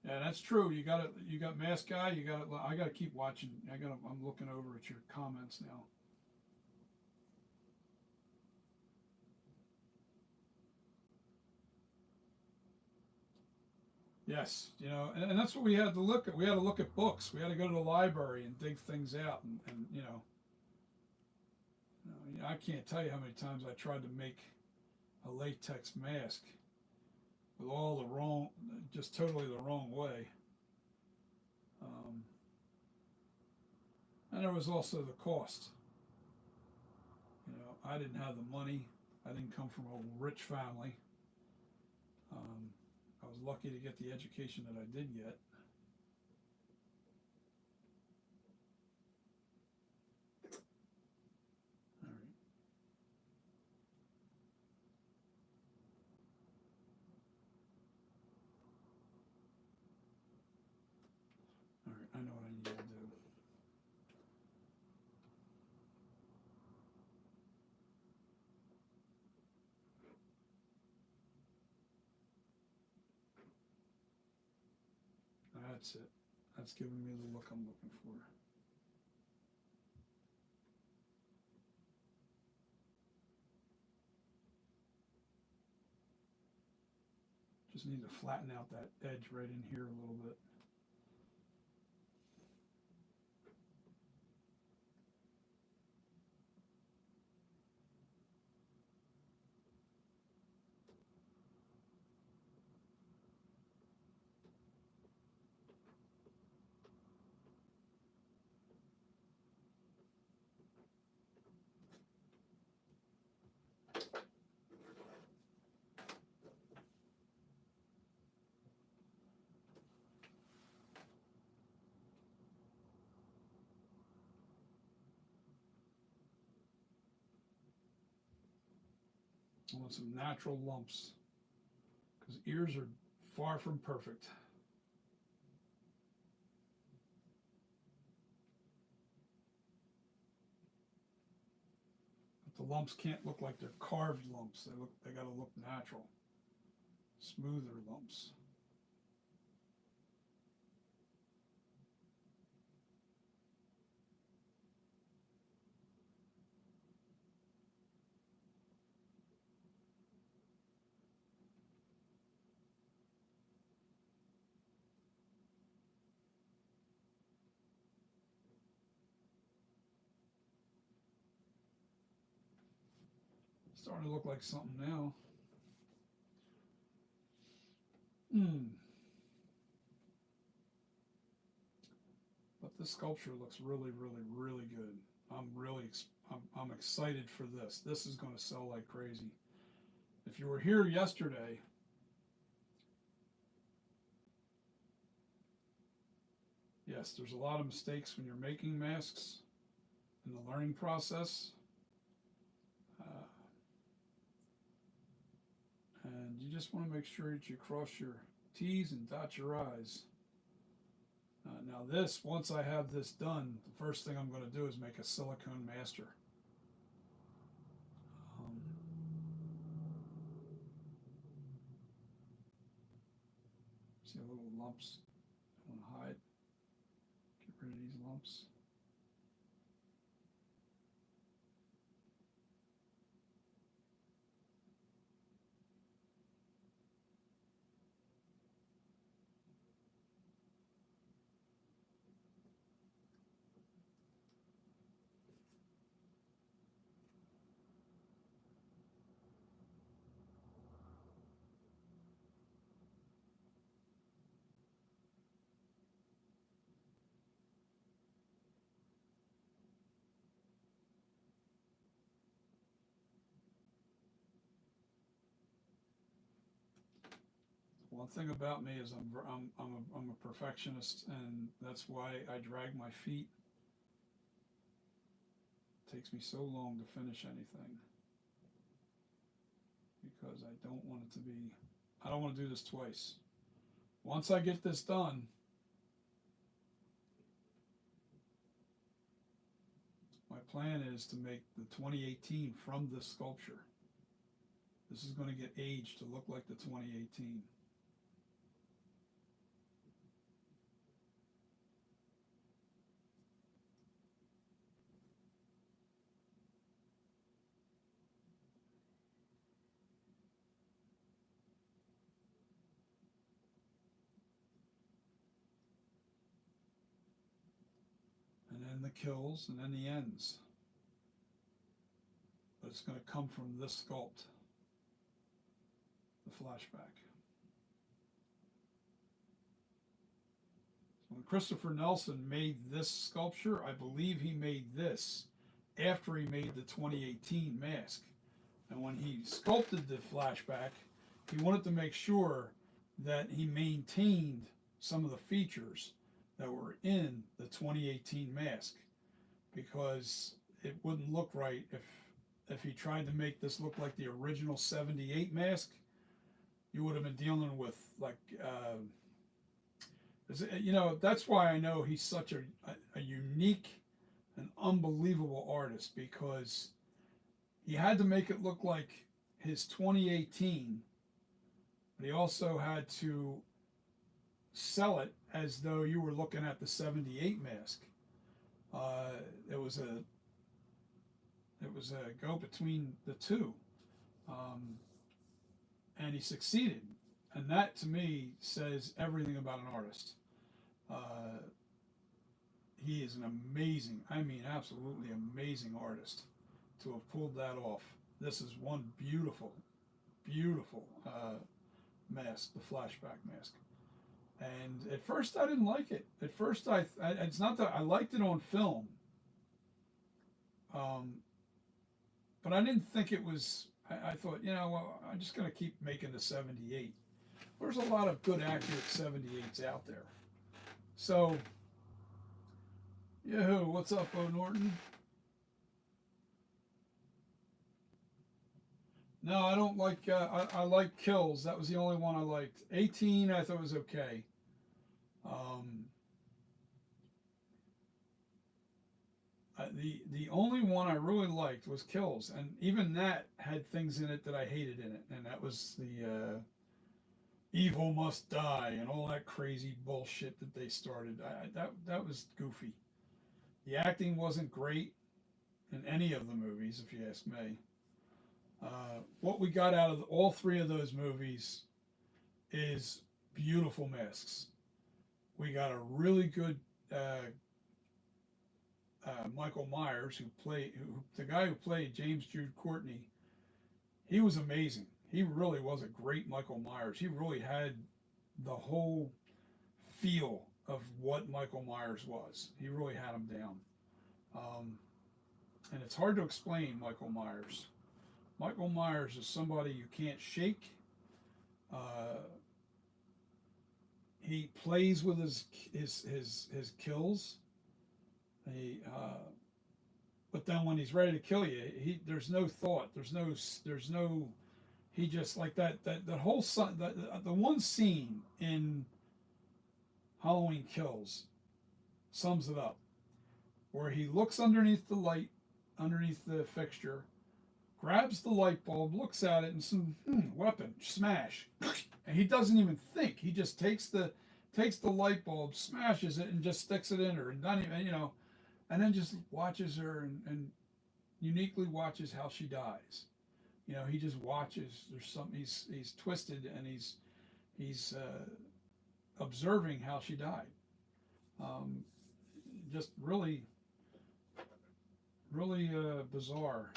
Yeah, that's true. You got mask guy. I gotta keep watching. I'm looking over at your comments now. Yes, and that's what we had to look at. We had to look at books. We had to go to the library and dig things out, and I can't tell you how many times I tried to make a latex mask with all the wrong, just totally the wrong way. Um, and there was also the cost. I didn't have the money. I didn't come from a rich family. Um, I was lucky to get the education that I did get. All right, all right. I know what I need to do. That's it. That's giving me the look I'm looking for. Just need to flatten out that edge right in here a little bit. I want some natural lumps because ears are far from perfect. But the lumps can't look like they're carved lumps. They got to look natural, smoother lumps. Starting to look like something now. Mm. But this sculpture looks really, really, really good. I'm excited for this. This is going to sell like crazy. If you were here yesterday, yes, there's a lot of mistakes when you're making masks in the learning process. Uh, and you just want to make sure that you cross your T's and dot your I's. Now this, once I have this done, the first thing I'm going to do is make a silicone master. Um, See the little lumps? I want to hide, get rid of these lumps. One thing about me is I'm a perfectionist, and that's why I drag my feet. It takes me so long to finish anything because I don't want to do this twice. Once I get this done, my plan is to make the 2018 from this sculpture. This is going to get aged to look like the 2018. the kills, and then the ends. But it's going to come from this sculpt, the flashback. When Christopher Nelson made this sculpture, I believe he made this after he made the 2018 mask. And when he sculpted the flashback, he wanted to make sure that he maintained some of the features that were in the 2018 mask, because it wouldn't look right if he tried to make this look like the original 78 mask. You would have been dealing with like you know, that's why I know he's such a unique and unbelievable artist, because he had to make it look like his 2018, but he also had to sell it as though you were looking at the 78 mask. It was a go between the two, and he succeeded. And that, to me, says everything about an artist. He is an amazing, I mean, absolutely amazing artist to have pulled that off. This is one beautiful, beautiful mask, the flashback mask. And at first I didn't like it. At first it's not that I liked it on film, but I didn't think it was, I thought, you know, well, I'm just going to keep making the 78. There's a lot of good, accurate 78s out there. So, yoo-hoo, what's up, Bo Norton? No, I don't like, I like Kills. That was the only one I liked. 18, I thought was okay. The only one I really liked was Kills, and even that had things in it that I hated in it, and that was the evil must die and all that crazy bullshit that they started. That was goofy. The acting wasn't great in any of the movies, if you ask me. What we got out of all three of those movies is beautiful masks. We got a really good Michael Myers, the guy who played James Jude Courtney. He was amazing. He really was a great Michael Myers. He really had the whole feel of what Michael Myers was. He really had him down. And it's hard to explain Michael Myers. Michael Myers is somebody you can't shake. He plays with his kills. But then when he's ready to kill you, there's no thought. There's no. He just like that whole the one scene in Halloween Kills sums it up, where he looks underneath the light, underneath the fixture, grabs the light bulb, looks at it, and some weapon smash, and he doesn't even think. He just takes the light bulb, smashes it, and just sticks it in her, and not even, you know, and then just watches her and uniquely watches how she dies. You know, he just watches. There's something. He's twisted, and he's observing how she died. Just really bizarre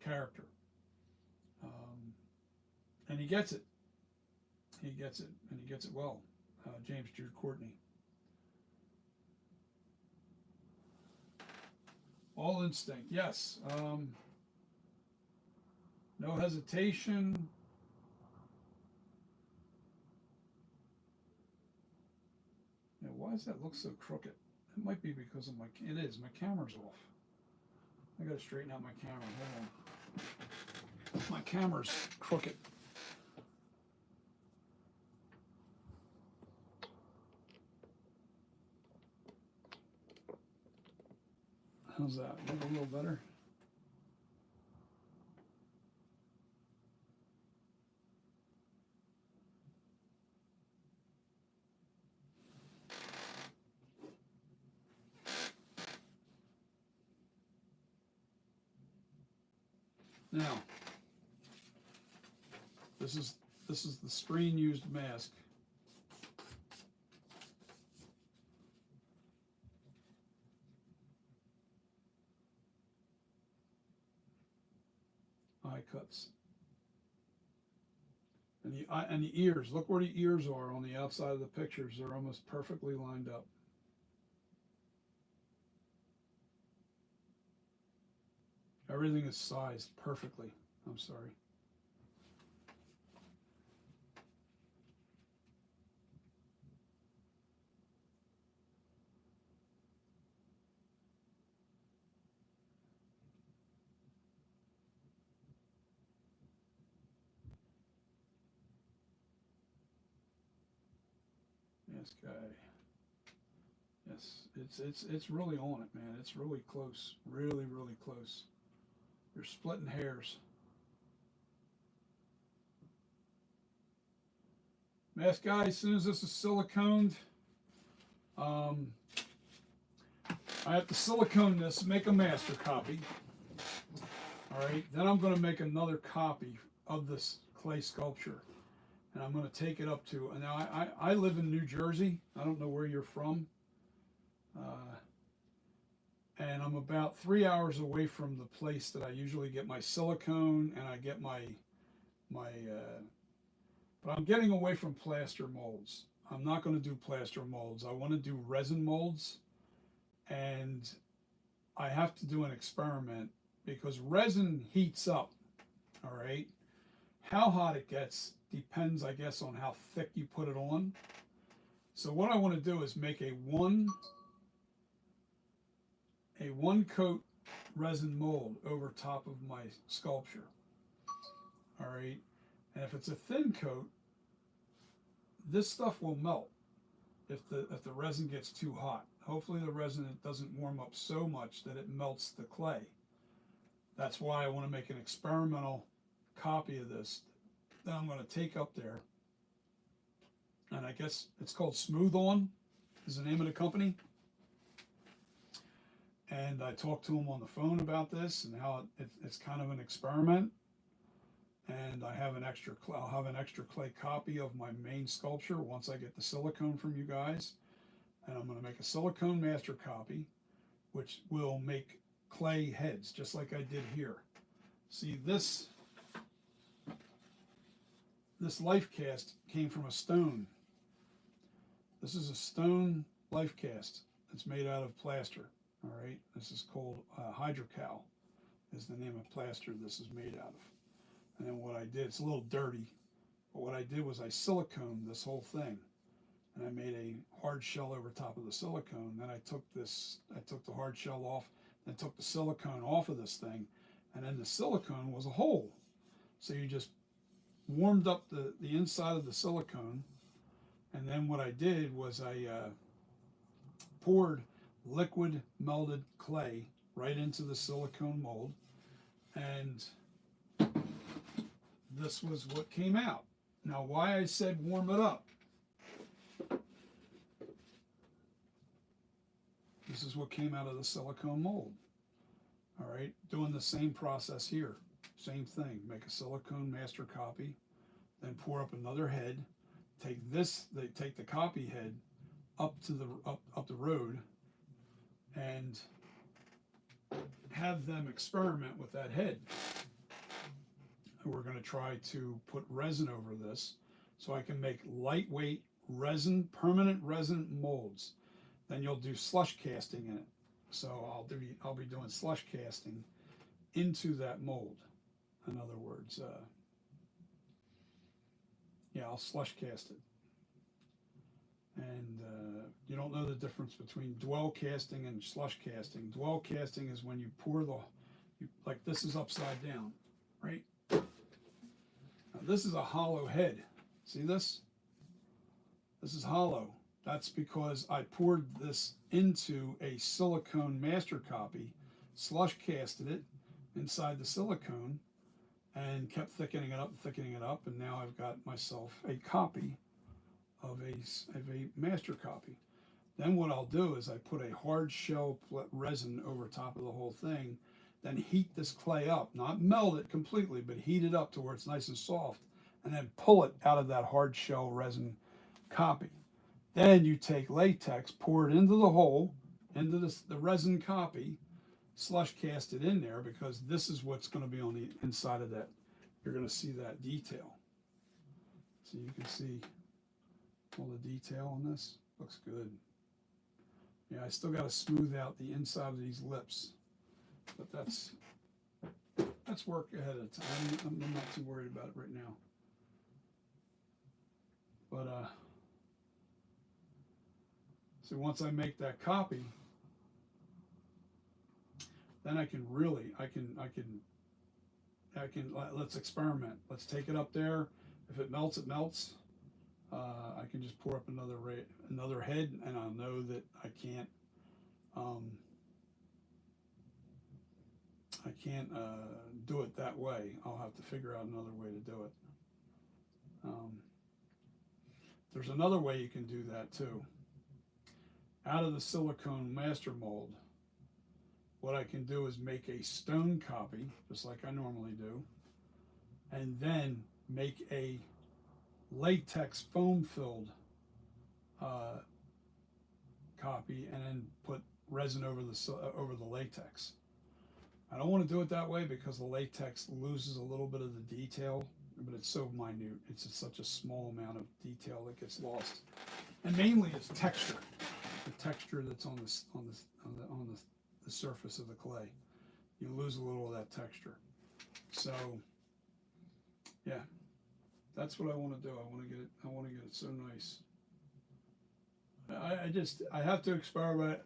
character, and he gets it. He gets it, and he gets it well. James Jude Courtney. All instinct, yes. No hesitation. Yeah, why does that look so crooked? It might be because of it is, my camera's off. I gotta straighten out my camera, hold on. My camera's crooked. How's that? Look a little better? Now, this is the screen used mask. cuts. And the ears, look where the ears are on the outside of the pictures. They're almost perfectly lined up. Everything is sized perfectly. I'm sorry. Yes, guy. Yes, it's really on it, man. It's really close. Really, really close. You're splitting hairs. Mask guy, as soon as this is siliconed, um, I have to silicone this, make a master copy. All right, then I'm going to make another copy of this clay sculpture, and I'm going to take it up to. And now I live in New Jersey. I don't know where you're from, and I'm about 3 hours away from the place that I usually get my silicone and I get my. But I'm getting away from plaster molds. I'm not going to do plaster molds. I want to do resin molds, and I have to do an experiment because resin heats up. All right, how hot it gets depends, I guess, on how thick you put it on. So what I want to do is make a one coat resin mold over top of my sculpture. All right, and if it's a thin coat, this stuff will melt if the resin gets too hot. Hopefully the resin doesn't warm up so much that it melts the clay. That's why I want to make an experimental copy of this that I'm going to take up there. And I guess it's called Smooth On is the name of the company. And I talked to him on the phone about this and how it's kind of an experiment. And I'll have an extra clay copy of my main sculpture once I get the silicone from you guys. And I'm going to make a silicone master copy, which will make clay heads, just like I did here. See, this life cast came from a stone. This is a stone life cast. It's made out of plaster. All right, this is called hydrocal, is the name of plaster this is made out of. And then what I did, it's a little dirty, but what I did was I siliconed this whole thing, and I made a hard shell over top of the silicone. Then I took the hard shell off, then took the silicone off of this thing, and then the silicone was a hole. So you just warmed up the inside of the silicone, and then what I did was I poured liquid melted clay right into the silicone mold, and this was what came out. Now, why I said warm it up, this is what came out of the silicone mold. All right, doing the same process here. Same thing, make a silicone master copy, then pour up another head, take the copy head up to the road, and have them experiment with that head. And we're going to try to put resin over this so I can make lightweight resin, permanent resin molds. Then you'll do slush casting in it. So I'll be doing slush casting into that mold. In other words, I'll slush cast it. And you don't know the difference between dwell casting and slush casting. Dwell casting is when you pour like this is upside down, right? Now this is a hollow head. See this? This is hollow. That's because I poured this into a silicone master copy, slush casted it inside the silicone, and kept thickening it up, and now I've got myself a copy of a master copy. Then what I'll do is I put a hard shell resin over top of the whole thing, then heat this clay up, not melt it completely, but heat it up to where it's nice and soft, and then pull it out of that hard shell resin copy. Then you take latex, pour it into the hole, into the resin copy, slush cast it in there because this is what's going to be on the inside of that. You're going to see that detail. So you can see all the detail on this. Looks good. Yeah, I still got to smooth out the inside of these lips, but that's work ahead of time. I'm not too worried about it right now. But so once I make that copy, then I can really, let's experiment. Let's take it up there. If it melts, it melts. I can just pour up another head, and I'll know that I can't do it that way. I'll have to figure out another way to do it. There's another way you can do that too. Out of the silicone master mold, what I can do is make a stone copy, just like I normally do, and then make a latex foam-filled copy, and then put resin over the latex. I don't want to do it that way because the latex loses a little bit of the detail, but it's so minute. It's just such a small amount of detail that gets lost, and mainly it's texture. The texture that's on the surface of the clay, you lose a little of that texture. So, yeah, that's what I want to do. I want to get it so nice. I have to experiment.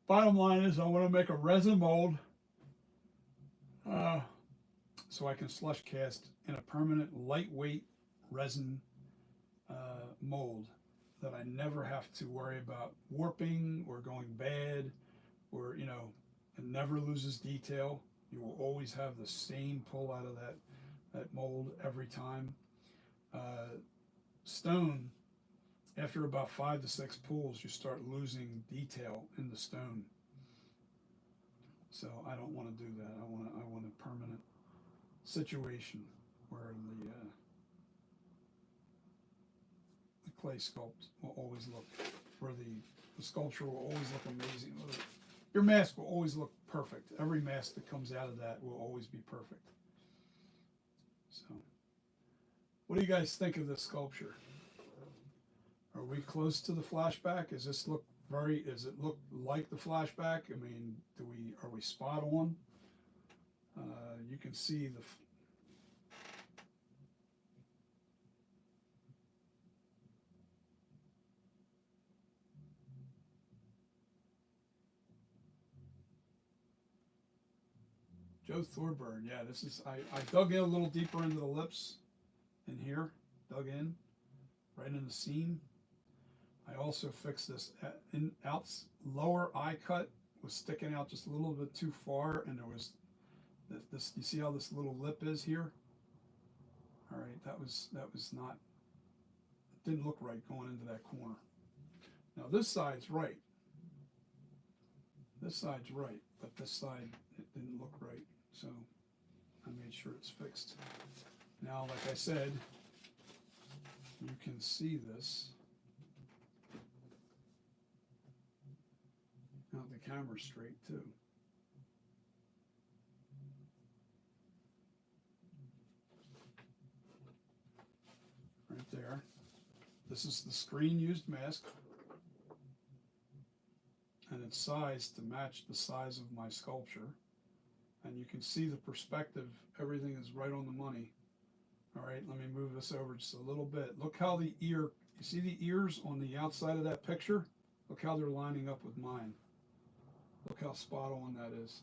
Bottom line is, I want to make a resin mold, so I can slush cast in a permanent lightweight resin mold that I never have to worry about warping or going bad, or it never loses detail. You will always have the same pull out of that mold every time. Stone, after about 5 to 6 pulls, you start losing detail in the stone. So I don't want to do that. I want a permanent situation where the clay sculpt will always look, where the sculpture will always look amazing. Your mask will always look perfect. Every mask that comes out of that will always be perfect. So, what do you guys think of this sculpture? Are we close to the flashback? Does it look like the flashback? I mean, are we spot on? You can see Joe Thorburn. Yeah, this is, I dug in a little deeper into the lips in here, dug in, right in the seam. I also fixed this lower eye cut was sticking out just a little bit too far, and there was this. You see how this little lip is here? All right, that was not. It didn't look right going into that corner. Now this side's right. This side's right, but this side, it didn't look right. So I made sure it's fixed. Now, like I said, you can see this. Now the camera's straight too. Right there. This is the screen used mask, and it's sized to match the size of my sculpture. And you can see the perspective, everything is right on the money. All right, let me move this over just a little bit. Look how the ear, you see the ears on the outside of that picture? Look how they're lining up with mine. Look how spot on that is.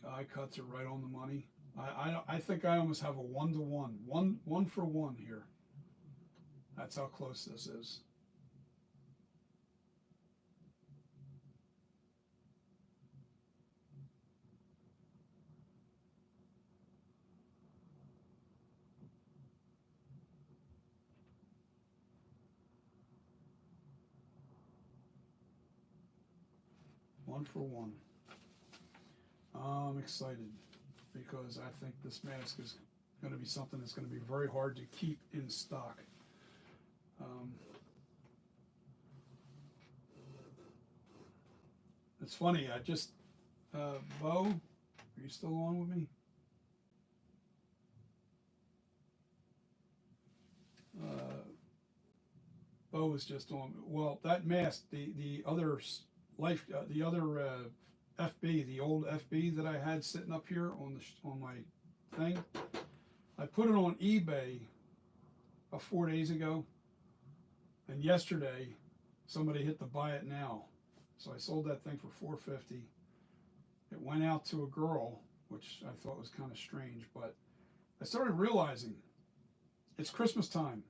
The eye cuts are right on the money. I think I almost have a 1-to-1, one for one here. That's how close this is. One for one. I'm excited because I think this mask is going to be something that's going to be very hard to keep in stock. It's funny, I just, Bo, are you still on with me? Uh, Bo was just on. Well, that mask, the other life, the other FB, the old FB that I had sitting up here on on my thing, I put it on eBay 4 days ago, and yesterday somebody hit the buy it now, so I sold that thing for $450. It went out to a girl, which I thought was kind of strange, but I started realizing it's Christmas time.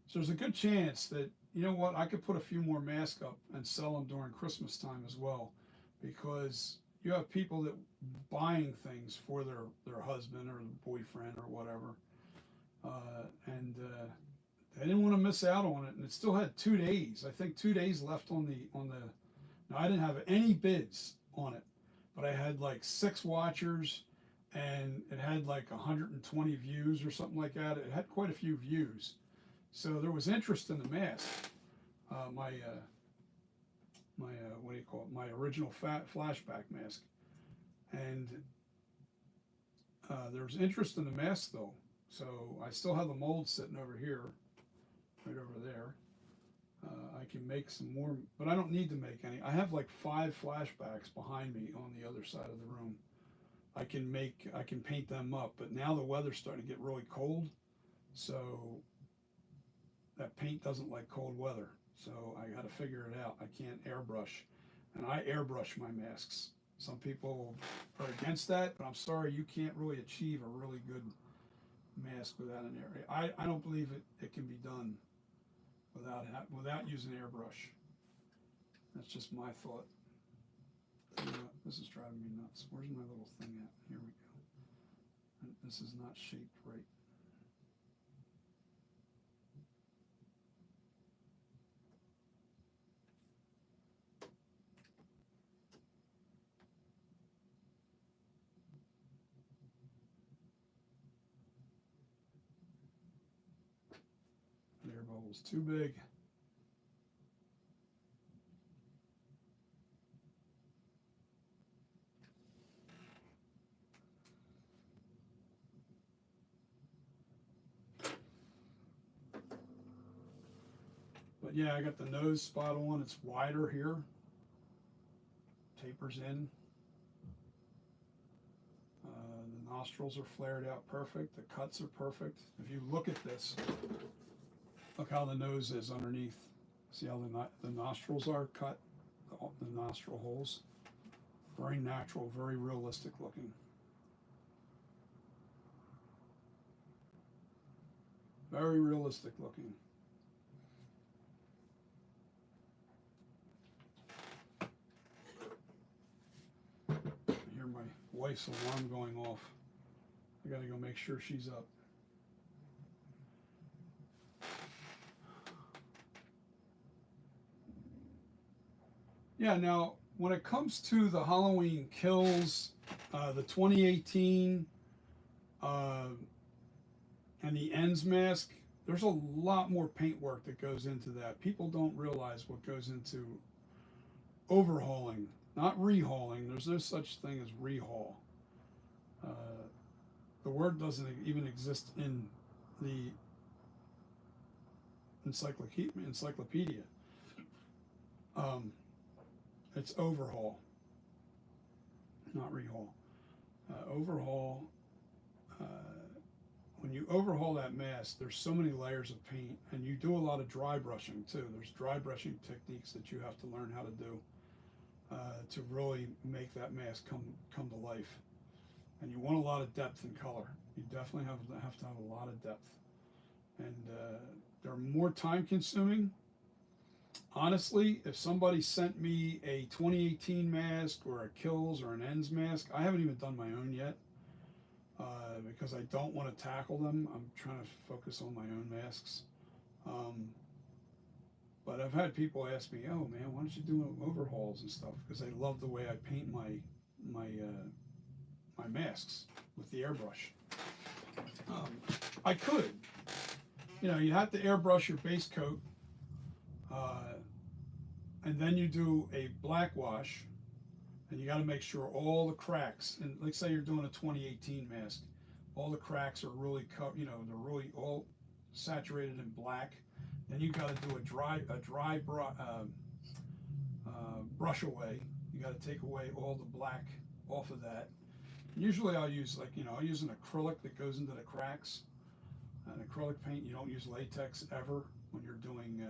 So there's a good chance that, you know what, I could put a few more masks up and sell them during Christmas time as well, because you have people that buying things for their husband or boyfriend or whatever, and they didn't want to miss out on it, and it still had 2 days. I think 2 days left on the. Now I didn't have any bids on it, but I had like 6 watchers, and it had like 120 views or something like that. It had quite a few views. So there was interest in the mask. My what do you call it? My original flashback mask, and there was interest in the mask though. So I still have the mold sitting over here, right over there. I can make some more, but I don't need to make any. I have like 5 flashbacks behind me on the other side of the room. I can paint them up, but now the weather's starting to get really cold, so that paint doesn't like cold weather, so I got to figure it out. I can't airbrush, and I airbrush my masks. Some people are against that, but I'm sorry, you can't really achieve a really good mask without an air. I don't believe it can be done without using airbrush. That's just my thought. You know, this is driving me nuts. Where's my little thing at? Here we go. And this is not shaped right. The air bubble's too big. But yeah, I got the nose spot on. It's wider here. Tapers in. The nostrils are flared out perfect. The cuts are perfect. If you look at this, look how the nose is underneath. See how the nostrils are cut, the nostril holes. Very natural, very realistic looking. Very realistic looking. I hear my wife's alarm going off. I gotta go make sure she's up. Yeah, now when it comes to the Halloween Kills, the 2018, and the ends mask, there's a lot more paint work that goes into that. People don't realize what goes into overhauling, not rehauling. There's no such thing as rehaul. Uh, the word doesn't even exist in the encyclopedia. It's overhaul, not rehaul. Overhaul. Uh, when you overhaul that mask, there's so many layers of paint, and you do a lot of dry brushing too. There's dry brushing techniques that you have to learn how to do to really make that mask come to life. And you want a lot of depth and color. You definitely have to have a lot of depth, and they're more time consuming. Honestly, if somebody sent me a 2018 mask or a Kills or an Ends mask, I haven't even done my own yet because I don't want to tackle them. I'm trying to focus on my own masks. But I've had people ask me, "Oh man, why don't you do overhauls and stuff?" Because they love the way I paint my my masks with the airbrush. I could, you have to airbrush your base coat, uh, and then you do a black wash, and you got to make sure all the cracks, and let's say you're doing a 2018 mask, all the cracks are really cut, they're really all saturated in black. Then you got to do brush away. You got to take away all the black off of that. Usually I'll use I'll use an acrylic that goes into the cracks. An acrylic paint, you don't use latex ever when you're doing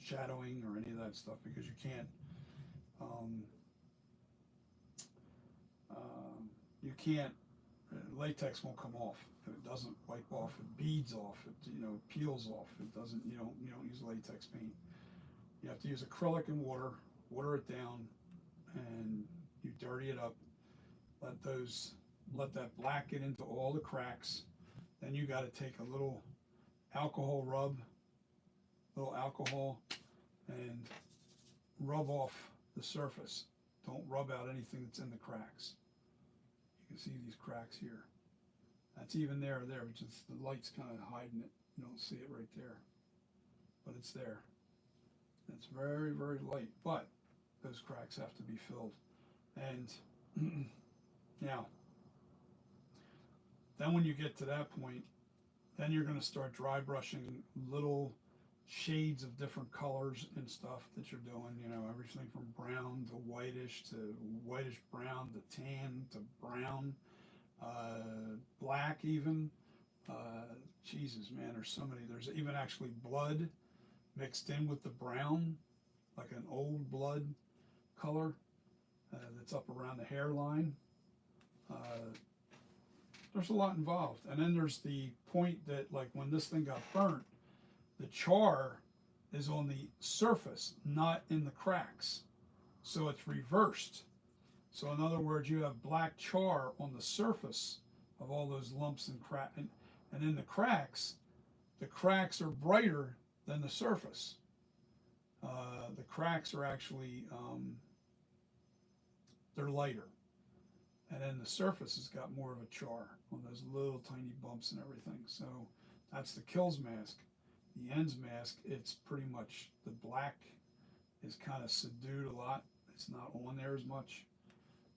shadowing or any of that stuff, because you can't um, latex won't come off. It doesn't wipe off. It beads off. It peels off. It doesn't. You don't use latex paint. You have to use acrylic and water it down, and you dirty it up. Let that black get into all the cracks. Then you got to take a little alcohol, and rub off the surface. Don't rub out anything that's in the cracks. You can see these cracks here. That's even there, but just the light's kind of hiding it. You don't see it right there, but it's there. It's very, very light, but those cracks have to be filled. And now, then when you get to that point, then you're going to start dry brushing little shades of different colors and stuff that you're doing. Everything from brown to whitish brown to tan to brown, black even. Jesus, man, there's so many. There's even actually blood mixed in with the brown, like an old blood color that's up around the hairline. There's a lot involved. And then there's the point that, like, when this thing got burnt, the char is on the surface, not in the cracks. So it's reversed. So in other words, you have black char on the surface of all those lumps and crack, and in the cracks are brighter than the surface. The cracks are actually they're lighter, and then the surface has got more of a char on those little tiny bumps and everything. So that's the kills mask. The ends mask, it's pretty much the black is kind of subdued a lot. It's not on there as much,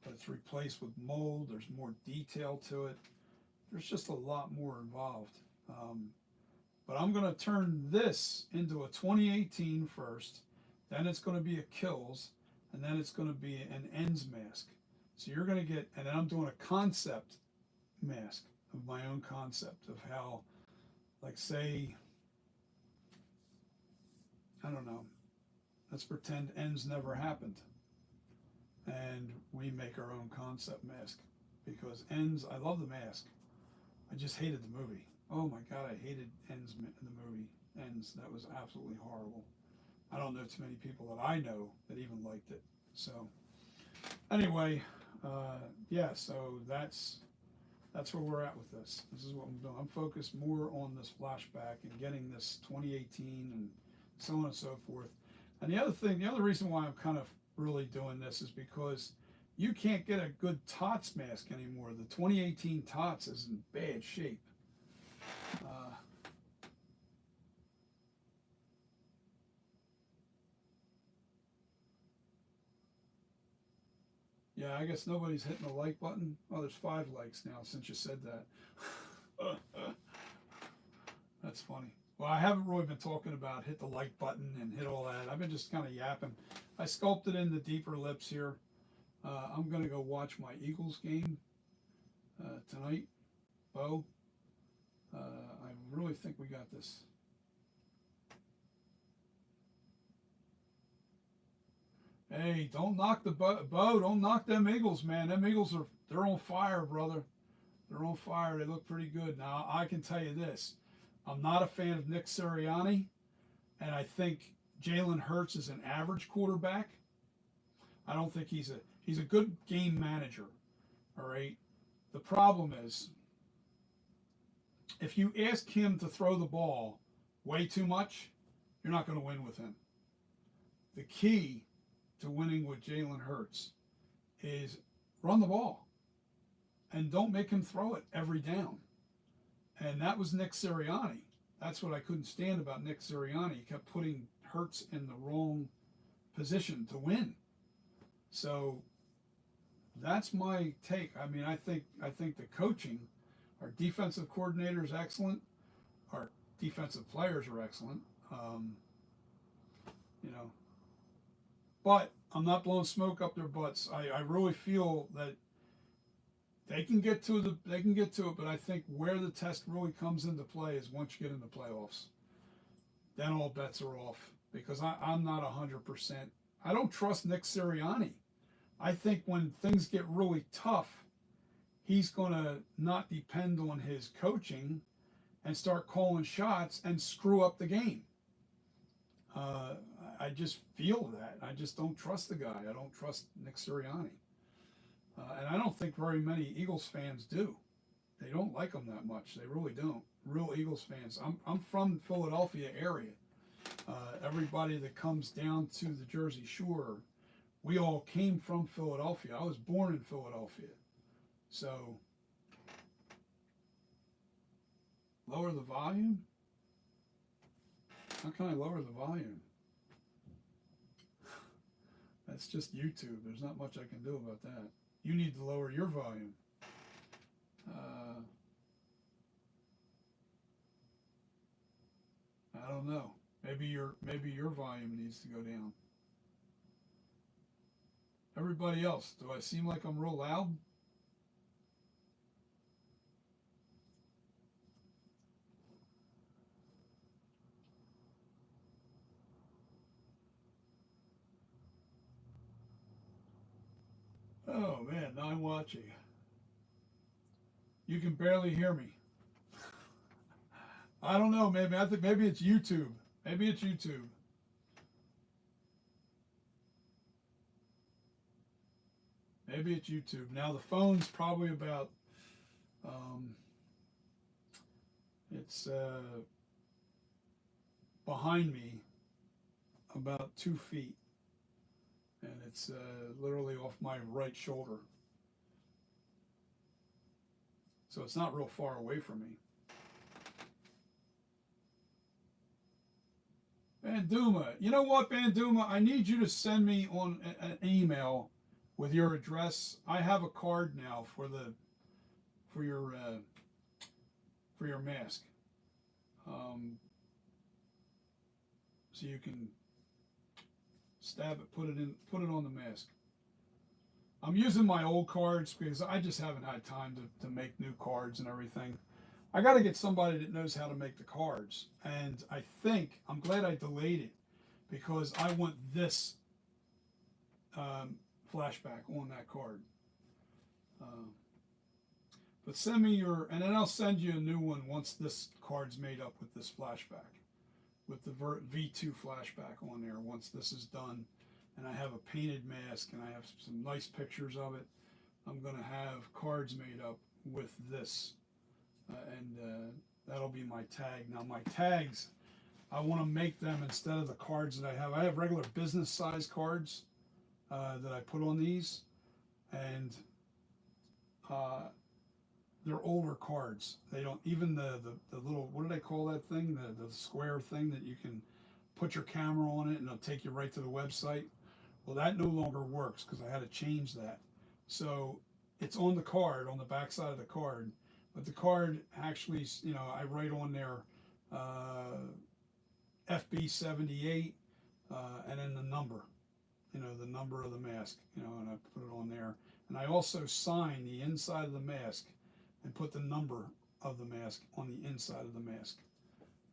but it's replaced with mold. There's more detail to it. There's just a lot more involved. But I'm going to turn this into a 2018 first, then it's going to be a kills, and then it's going to be an ends mask. So you're going to get, and then I'm doing a concept mask of my own concept of how, like, say, I don't know, let's pretend ends never happened, and we make our own concept mask, because ends, I love the mask, I just hated the movie. Oh my God, I hated ends in the movie Ends. That was absolutely horrible. I don't know too many people that I know that even liked it. So anyway, yeah, so that's where we're at with this. This is what I'm doing. I'm focused more on this flashback and getting this 2018 and so on and so forth. And the other reason why I'm kind of really doing this is because you can't get a good TOTS mask anymore. The 2018 TOTS is in bad shape. Yeah, I guess nobody's hitting the like button. Oh, there's 5 likes now since you said that. That's funny. Well, I haven't really been talking about hit the like button and hit all that. I've been just kind of yapping. I sculpted in the deeper lips here. I'm going to go watch my Eagles game tonight. Bo, I really think we got this. Hey, don't knock the Bo. Don't knock them Eagles, man. Them Eagles they're on fire, brother. They're on fire. They look pretty good. Now, I can tell you this. I'm not a fan of Nick Sirianni, and I think Jalen Hurts is an average quarterback. I don't think he's a good game manager. All right. The problem is, if you ask him to throw the ball way too much, you're not going to win with him. The key to winning with Jalen Hurts is run the ball and don't make him throw it every down. And that was Nick Sirianni. That's what I couldn't stand about Nick Sirianni. He kept putting Hurts in the wrong position to win. So that's my take. I mean, I think the coaching, our defensive coordinator is excellent. Our defensive players are excellent. You know, but I'm not blowing smoke up their butts. I really feel that they can get to it, but I think where the test really comes into play is once you get in the playoffs. Then all bets are off because I'm not 100%. I don't trust Nick Sirianni. I think when things get really tough, he's going to not depend on his coaching and start calling shots and screw up the game. Uh, I just feel that. I just don't trust the guy. I don't trust Nick Sirianni. And I don't think very many Eagles fans do. They don't like him that much. They really don't. Real Eagles fans. I'm from the Philadelphia area. Everybody that comes down to the Jersey Shore, we all came from Philadelphia. I was born in Philadelphia. So, lower the volume? How can I lower the volume? That's just YouTube. There's not much I can do about that. You need to lower your volume. I don't know. Maybe your volume needs to go down. Everybody else, do I seem like I'm real loud? Oh man, now I'm watching. You can barely hear me. I don't know. Maybe I think maybe it's YouTube. Maybe it's YouTube. Maybe it's YouTube. Now the phone's probably about um, it's behind me about 2 feet, and it's literally off my right shoulder. So it's not real far away from me. Banduma, you know what, Banduma? I need you to send me on an email with your address. I have a card now for your mask, um, so you can stab it, put it on the mask. I'm using my old cards because I just haven't had time to make new cards and everything. I got to get somebody that knows how to make the cards, and I think I'm glad I delayed it because I want this um, flashback on that card. Uh, but send me and then I'll send you a new one once this card's made up with this flashback, with the V2 flashback on there. Once this is done, and I have a painted mask and I have some nice pictures of it, I'm gonna have cards made up with this, and that'll be my tag. Now my tags, I want to make them instead of the cards that I have. I have regular business size cards that I put on these, and uh, they're older cards. They don't even the little, what do they call that thing? The square thing that you can put your camera on it and it'll take you right to the website. Well, that no longer works because I had to change that. So it's on the card, on the back side of the card, but the card actually, I write on there FB78, and then the number, the number of the mask, and I put it on there. And I also sign the inside of the mask and put the number of the mask on the inside of the mask.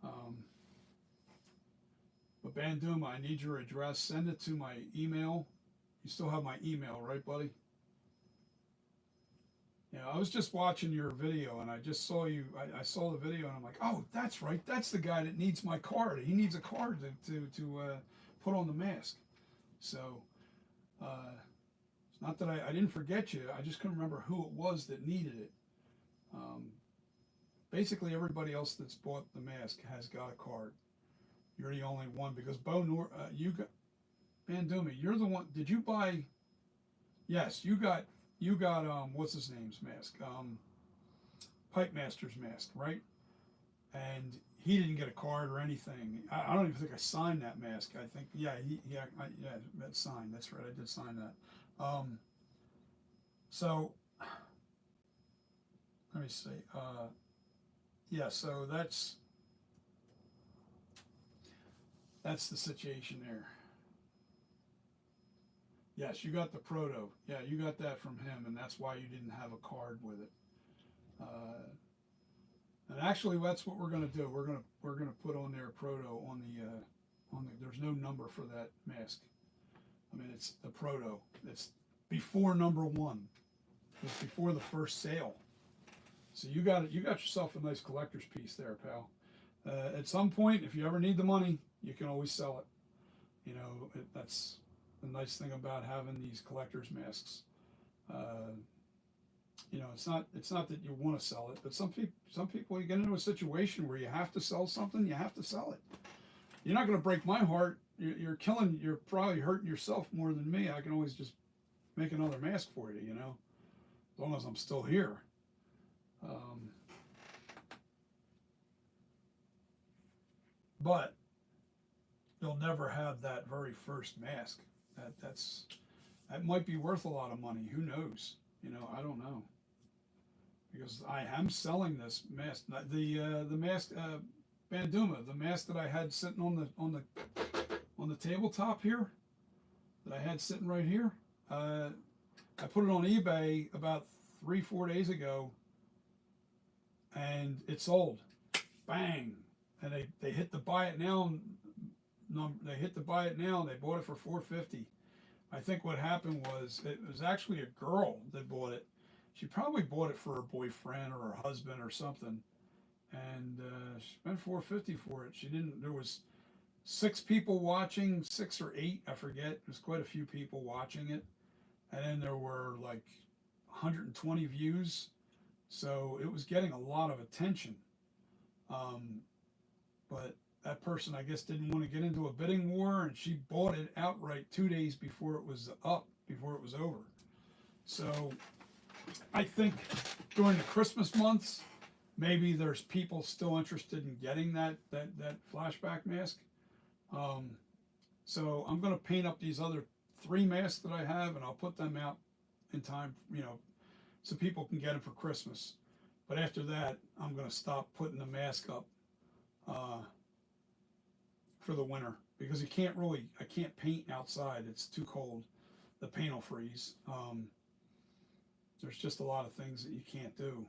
Um, but Banduma, I need your address. Send it to my email. You still have my email, right, buddy? Yeah, I was just watching your video and I just saw you. I saw the video and I'm like, oh, that's right. That's the guy that needs my card. He needs a card to put on the mask. So it's not that I didn't forget you. I just couldn't remember who it was that needed it. Um, Basically, everybody else that's bought the mask has got a card. You're the only one because you got Bandumi. You're the one. Did you buy? Yes, you got what's his name's mask? Pipe Master's mask, right? and he didn't get a card or anything. I don't even think I signed that mask. I think, yeah, that's signed. That's right, I did sign that. So let me see. Yeah, so that's the situation there. Yes, you got the proto. Yeah, you got that from him, and that's why you didn't have a card with it. Uh, and actually, that's what we're going to do. We're gonna put on there proto on the. There's no number for that mask. I mean, it's the proto. It's before number one. It's before the first sale. So you got it. You got yourself a nice collector's piece there, pal. At some point, if you ever need the money, you can always sell it. You know, that's the nice thing about having these collector's masks. Uh, you know, it's not that you want to sell it, but some people you get into a situation where you have to sell something, you have to sell it. You're not going to break my heart. You're probably hurting yourself more than me. I can always just make another mask for you, you know, as long as I'm still here. Um, but you'll never have that very first mask. That might be worth a lot of money. Who knows? You know, I don't know, because I am selling this mask. The mask Banduma, the mask that I had sitting on the tabletop here, that I had sitting right here. I put it on eBay about 3-4 days ago, and it sold. Bang! And they hit the buy it now number. They hit the buy it now. And they bought it for $450. I think what happened was it was actually a girl that bought it. She probably bought it for her boyfriend or her husband or something, and she spent $450 for it. She didn't. There was 6 people watching, 6 or 8, I forget. There was quite a few people watching it, and then there were like 120 views, so it was getting a lot of attention. Um, but that person, I guess, didn't want to get into a bidding war, and she bought it outright 2 days before it was up, before it was over. So I think during the Christmas months, maybe there's people still interested in getting that flashback mask. Um, so I'm going to paint up these other 3 masks that I have, and I'll put them out in time, you know, so people can get them for Christmas. But after that, I'm going to stop putting the mask up for the winter, because I can't paint outside. It's too cold. The paint will freeze. There's just a lot of things that you can't do.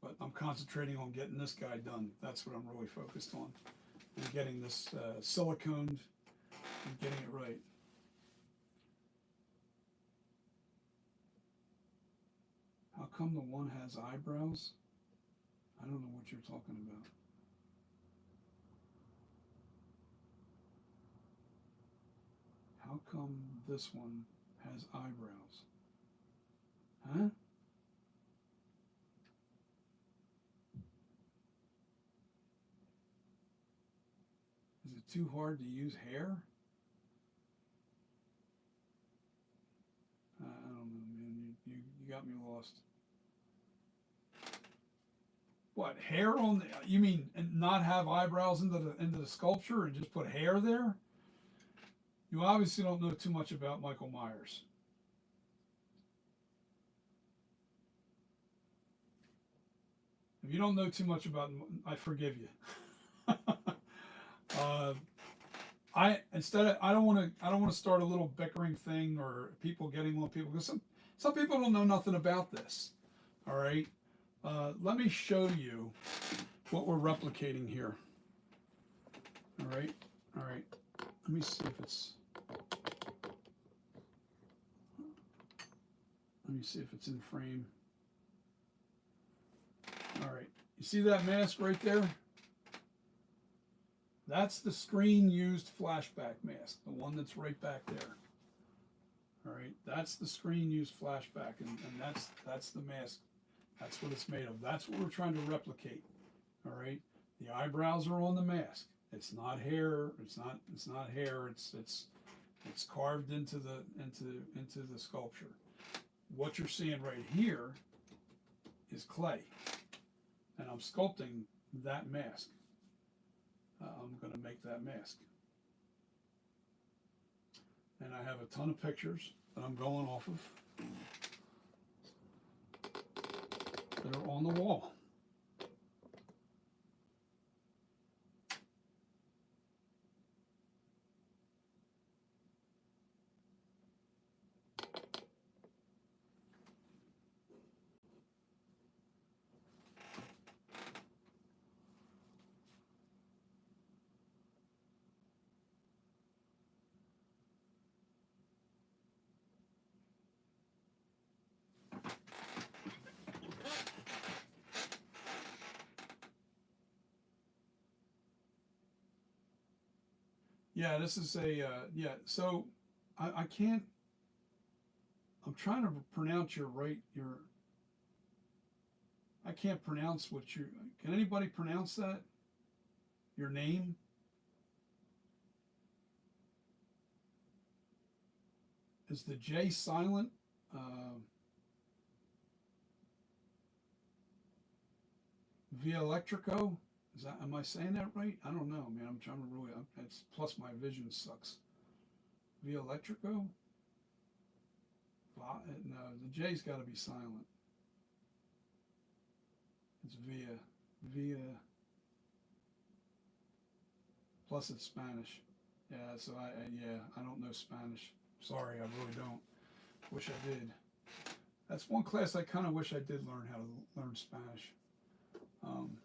But I'm concentrating on getting this guy done. That's what I'm really focused on. And getting this siliconed and getting it right. How come the one has eyebrows? I don't know what you're talking about. How come this one has eyebrows? Huh? Is it too hard to use hair? I don't know, man. You got me lost. What, hair on the, you mean, and not have eyebrows into the sculpture and just put hair there? You obviously don't know too much about Michael Myers. If you don't know too much about him, I forgive you. uh, I don't want to start a little bickering thing or people getting on people, because some people don't know nothing about this. All right, let me show you what we're replicating here. All right, all right. Let me see if it's. Let me see if it's in frame. All right, you see that mask right there? That's the screen used flashback mask, the one that's right back there. All right, that's the screen used flashback, and that's the mask. That's what it's made of. That's what we're trying to replicate. All right, the eyebrows are on the mask. It's not hair. It's not hair. It's carved into the sculpture. What you're seeing right here is clay. and I'm sculpting that mask. I'm going to make that mask. And I have a ton of pictures that I'm going off of that are on the wall. Yeah, this is a, yeah, so I can't, I'm trying to pronounce I can't pronounce can anybody pronounce that? Your name? Is the J silent? Uh, Via Electrico? Am I saying that right? I don't know, man. I'm trying to really, it's, plus my vision sucks. Via Electrico? No, the J's got to be silent. It's via, plus it's Spanish. Yeah, so yeah, I don't know Spanish. Sorry, I really don't. Wish I did. That's one class I kind of wish I did learn how to learn Spanish. Um,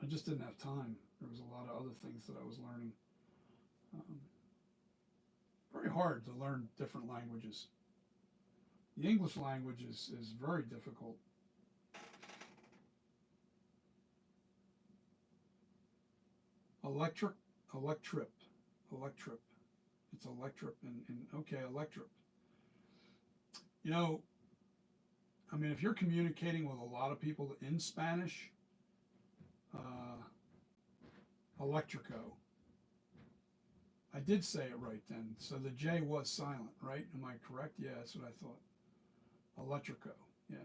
I just didn't have time. There was a lot of other things that I was learning. Um, Very hard to learn different languages. The English language is very difficult. Electric, electrip, electrip. It's electrip okay, electrip. You know, I mean, if you're communicating with a lot of people in Spanish, uh, electrico. I did say it right then. So the J was silent, right? Am I correct? Yeah, that's what I thought. Electrico. Yeah.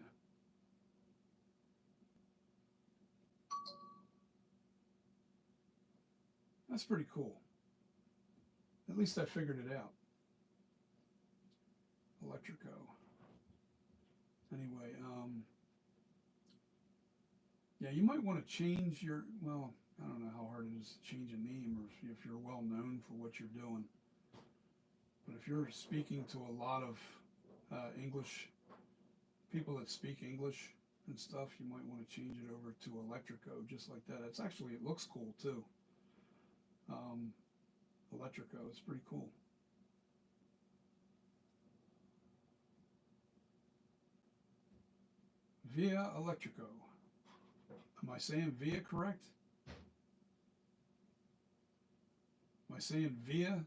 That's pretty cool. At least I figured it out. Electrico. Anyway, yeah, you might want to change well, I don't know how hard it is to change a name or if you're well known for what you're doing. But if you're speaking to a lot of English, people that speak English and stuff, you might want to change it over to Electrico, just like that. It looks cool too. Um, Electrico, it's pretty cool. Via Electrico. Am I saying via correct? Am I saying via?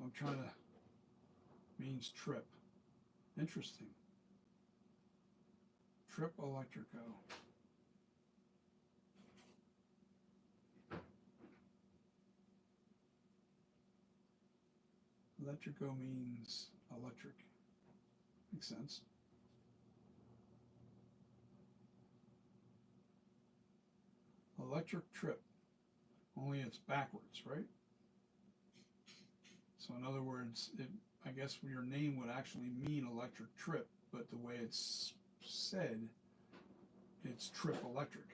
I'm trying to, means trip. Interesting. Trip Electrico. Electrico means electric. Makes sense. Electric trip. Only it's backwards, right? So in other words, I guess your name would actually mean electric trip, but the way it's said, it's trip electric.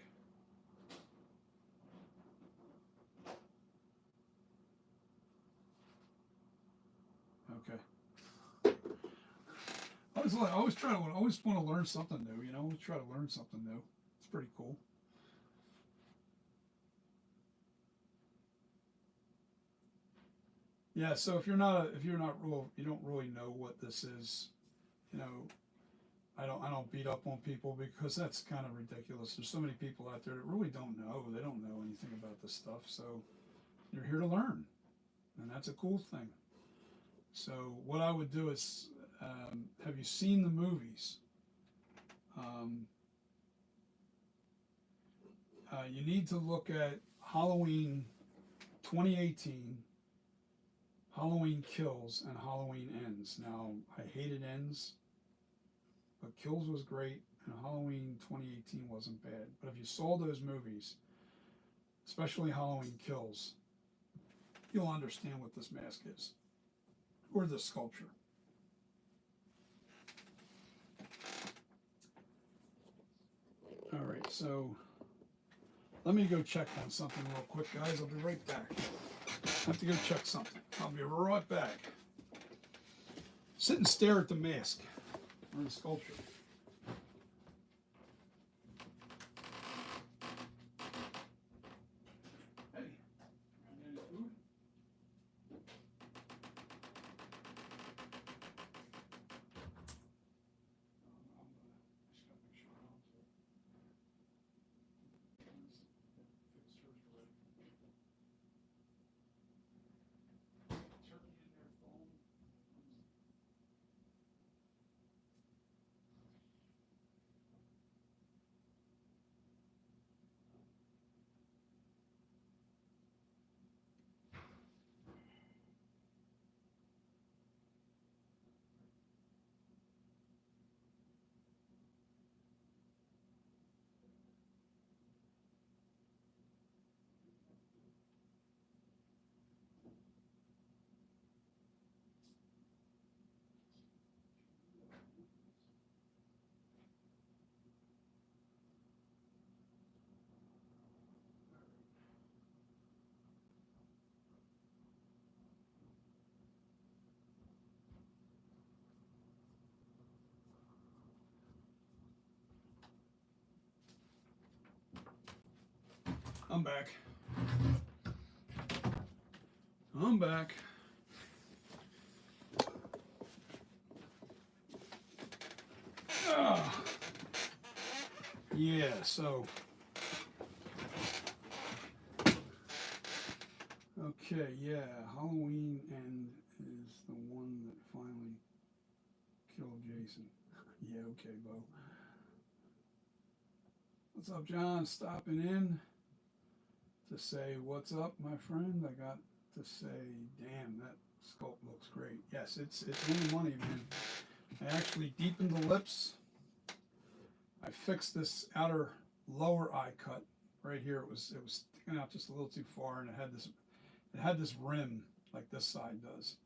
Okay. I always want to learn something new. Always try to learn something new. It's pretty cool. Yeah. So if you're not real, you don't really know what this is. You know, I don't beat up on people because that's kind of ridiculous. There's so many people out there that really don't know. They don't know anything about this stuff. So you're here to learn, and that's a cool thing. So what I would do is, have you seen the movies? Um, you need to look at Halloween 2018 Halloween Kills and Halloween Ends. Now, I hated Ends, but Kills was great, and Halloween 2018 wasn't bad. But if you saw those movies, especially Halloween Kills, you'll understand what this mask is, or this sculpture. All right, so let me go check on something real quick, guys. I'll be right back. I have to go check something. I'll be right back. Sit and stare at the mask or the sculpture. Hey, any food? I'm back. I'm back. Ah. Yeah, so. Okay, yeah, Halloween End is the one that finally killed Jason. Yeah, okay, Bo. What's up, John? Stopping in to say what's up, my friend. I got to say, damn, that sculpt looks great. Yes, it's winning money, man. I actually deepened the lips. I fixed this outer lower eye cut right here. It was sticking out just a little too far, and it had this rim like this side does,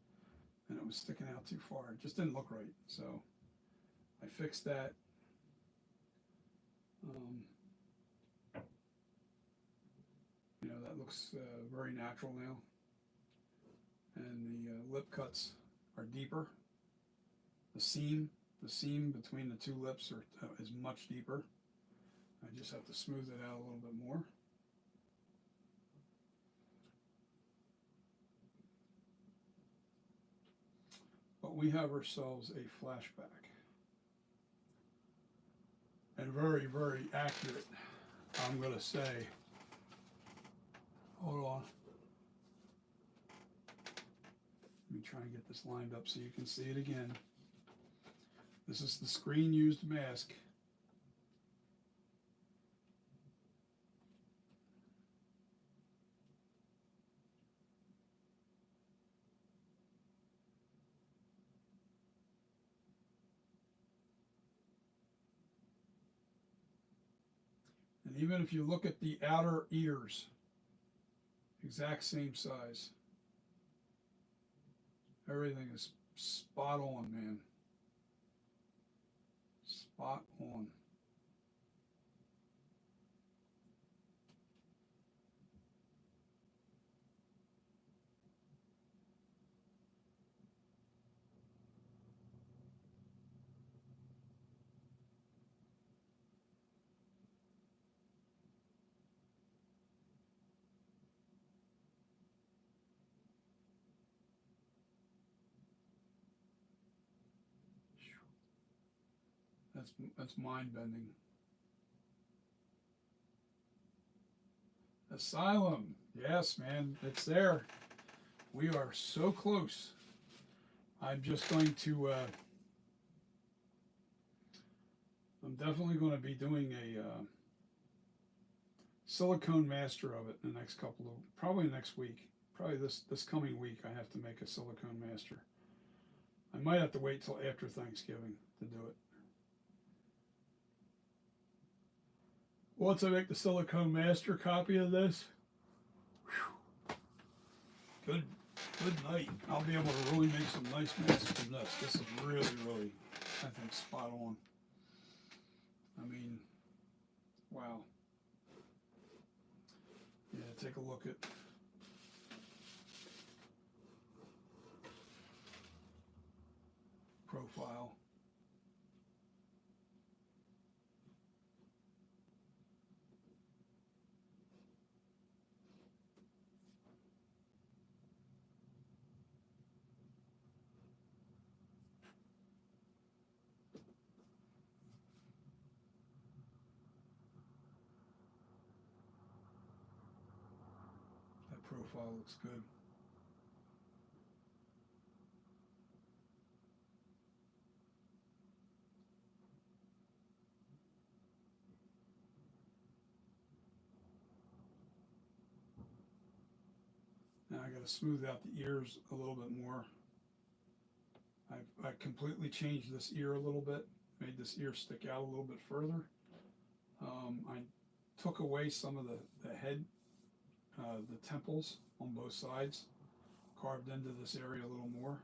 and it was sticking out too far. It just didn't look right, so I fixed that. You know, that looks very natural now, and the lip cuts are deeper. The seam between the two lips is much deeper. I just have to smooth it out a little bit more. But we have ourselves a flashback, and very, very accurate, I'm going to say. Hold on. Let me try and get this lined up so you can see it again. This is the screen used mask. And even if you look at the outer ears, exact same size. Everything is spot on, man. Spot on. That's mind bending. Asylum. Yes, man, it's there. We are so close. I'm just going to. I'm definitely going to be doing a silicone master of it in the next couple of, probably next week, probably this coming week I have to make a silicone master. I might have to wait till after Thanksgiving to do it. Once I make the silicone master copy of this, whew, good night. I'll be able to really make some nice masks from this. This is really, I think, spot on. I mean, wow. Yeah, take a look at profile. That profile looks good. Now I got to smooth out the ears a little bit more. I completely changed this ear a little bit, made this ear stick out a little bit further. I took away some of the head, the temples on both sides, carved into this area a little more.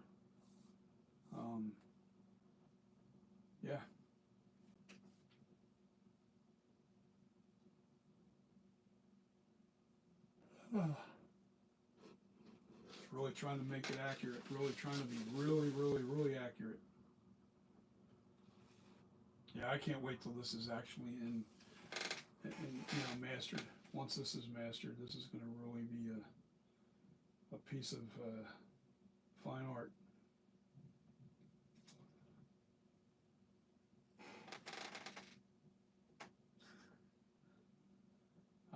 Yeah. Just really trying to make it accurate, really trying to be really accurate. Yeah, I can't wait till this is actually in mastered. Once this is mastered, this is going to really be a piece of fine art.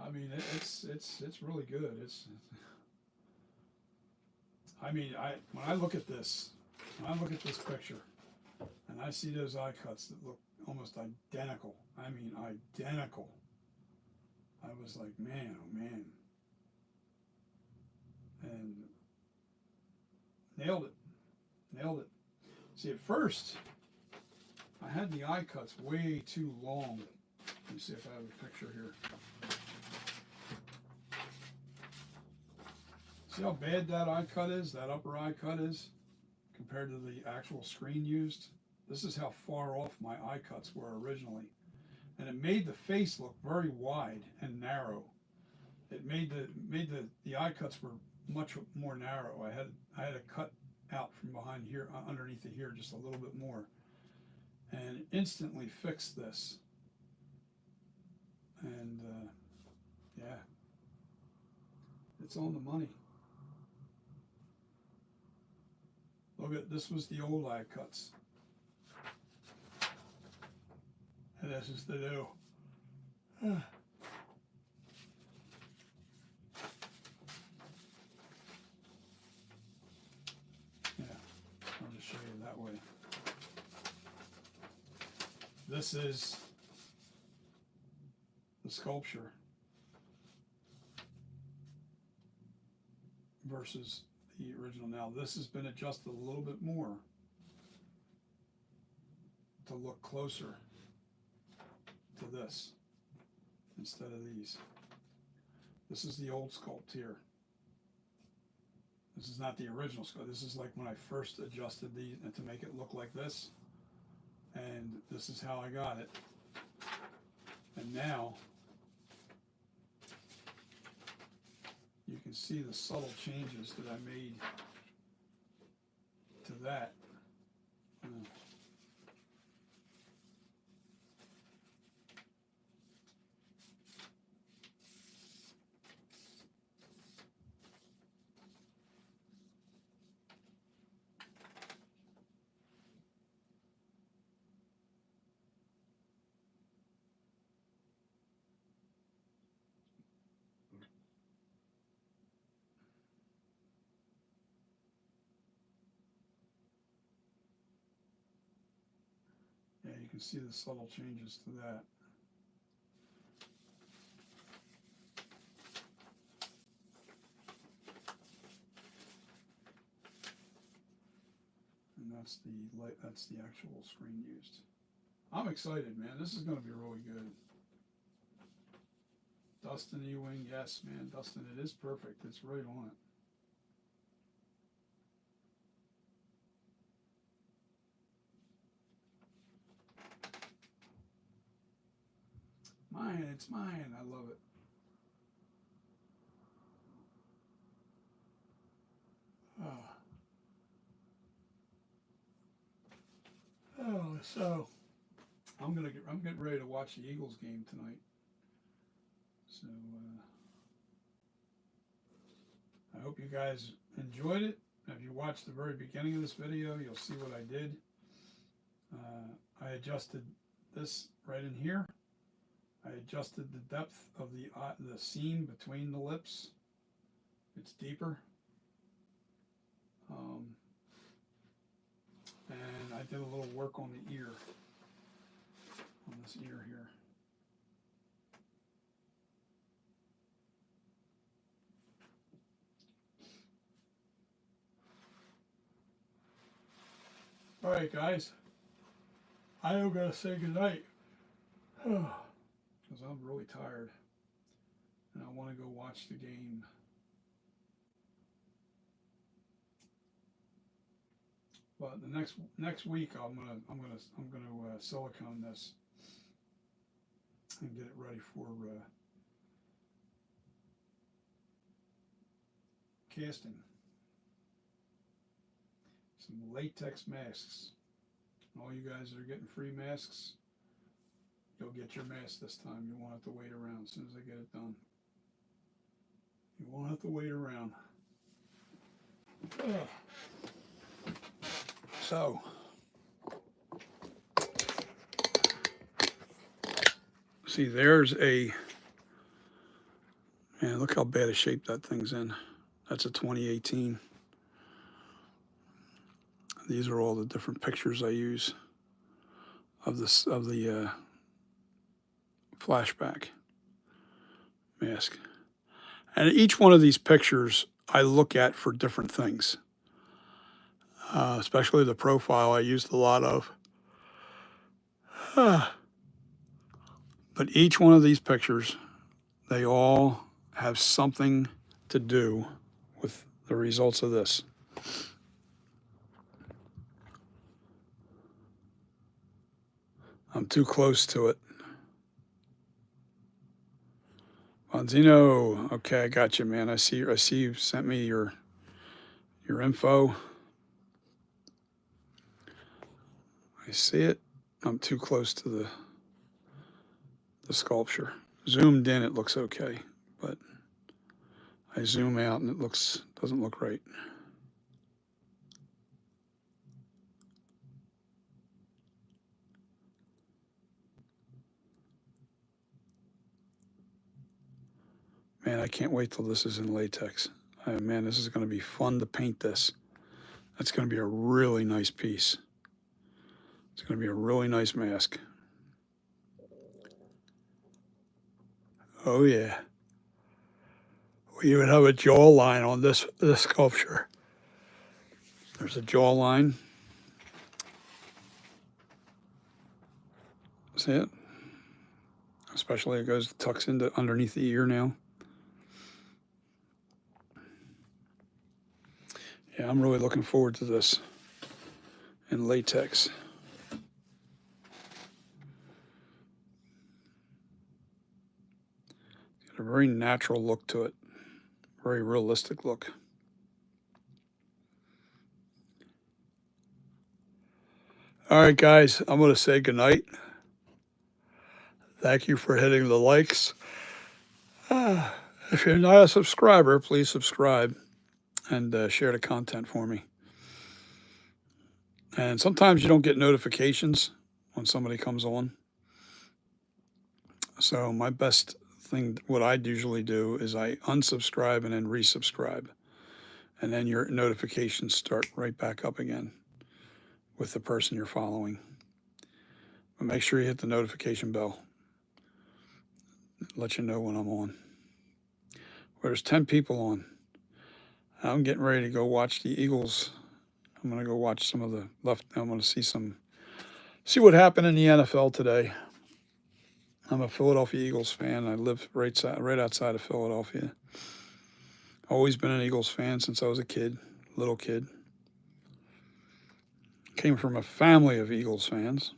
I mean, it's really good. I mean, when I look at this picture, and I see those eye cuts that look almost identical. I mean, identical. I was like, man, oh man, and nailed it. See, at first, I had the eye cuts way too long. Let me see if I have a picture here. See how bad that eye cut is, that upper eye cut is, compared to the actual screen used? This is how far off my eye cuts were originally. And it made the face look very wide and narrow. It made the eye cuts were much more narrow. I had to cut out from behind here, underneath the here, just a little bit more, and instantly fixed this. And yeah, it's on the money. Look at this, was the old eye cuts, and this is the new. Yeah, I'll just show you that way. This is the sculpture versus the original. Now this has been adjusted a little bit more to look closer to this instead of these. This is the old sculpt here. This is not the original sculpt. This is like when I first adjusted these and to make it look like this. And this is how I got it. And now you can see the subtle changes that I made to that. Yeah, you can see the subtle changes to that. that's the actual screen used. I'm excited, man. This is going to be really good. Dustin E-Wing, yes, man. Dustin, it is perfect. It's right on it. Mine, it's mine. I love it. So I'm getting ready to watch the Eagles game tonight. So I hope you guys enjoyed it. If you watched the very beginning of this video, you'll see what I did. I adjusted this right in here. I adjusted the depth of the seam between the lips. It's deeper. And I did a little work on the ear, on this ear here. All right, guys. I am going to say goodnight because I'm really tired and I want to go watch the game. But the next week I'm gonna silicone this and get it ready for casting. Some latex masks. All you guys that are getting free masks, you'll get your mask this time. You won't have to wait around as soon as I get it done. You won't have to wait around. So, see, there's a, man, look how bad a shape that thing's in. That's a 2018. These are all the different pictures I use of the flashback mask. And each one of these pictures I look at for different things. Especially the profile I used a lot of. But each one of these pictures, they all have something to do with the results of this. I'm too close to it. Bonzino, okay, I got you, man. I see you sent me your info. I see it. I'm too close to the sculpture. Zoomed in, it looks okay, but I zoom out and it doesn't look right. Man, I can't wait till this is in latex. Man, this is going to be fun to paint this. That's going to be a really nice piece. It's going to be a really nice mask. Oh yeah. We even have a jawline on this sculpture. There's a jawline. See it? Especially it tucks into underneath the ear now. Yeah, I'm really looking forward to this in latex. It's got a very natural look to it, very realistic look. All right, guys, I'm going to say goodnight. Thank you for hitting the likes. If you're not a subscriber, please subscribe and share the content for me. And sometimes you don't get notifications when somebody comes on. So my best thing, what I usually do is I unsubscribe and then resubscribe. And then your notifications start right back up again with the person you're following. But make sure you hit the notification bell. Let you know when I'm on. Well, there's 10 people on. I'm getting ready to go watch the Eagles I'm going to go watch some of the left. I'm going to see what happened in the NFL today. I'm a Philadelphia Eagles fan. I live right outside of Philadelphia. Always been an Eagles fan since I was a kid, little kid. Came from a family of Eagles fans.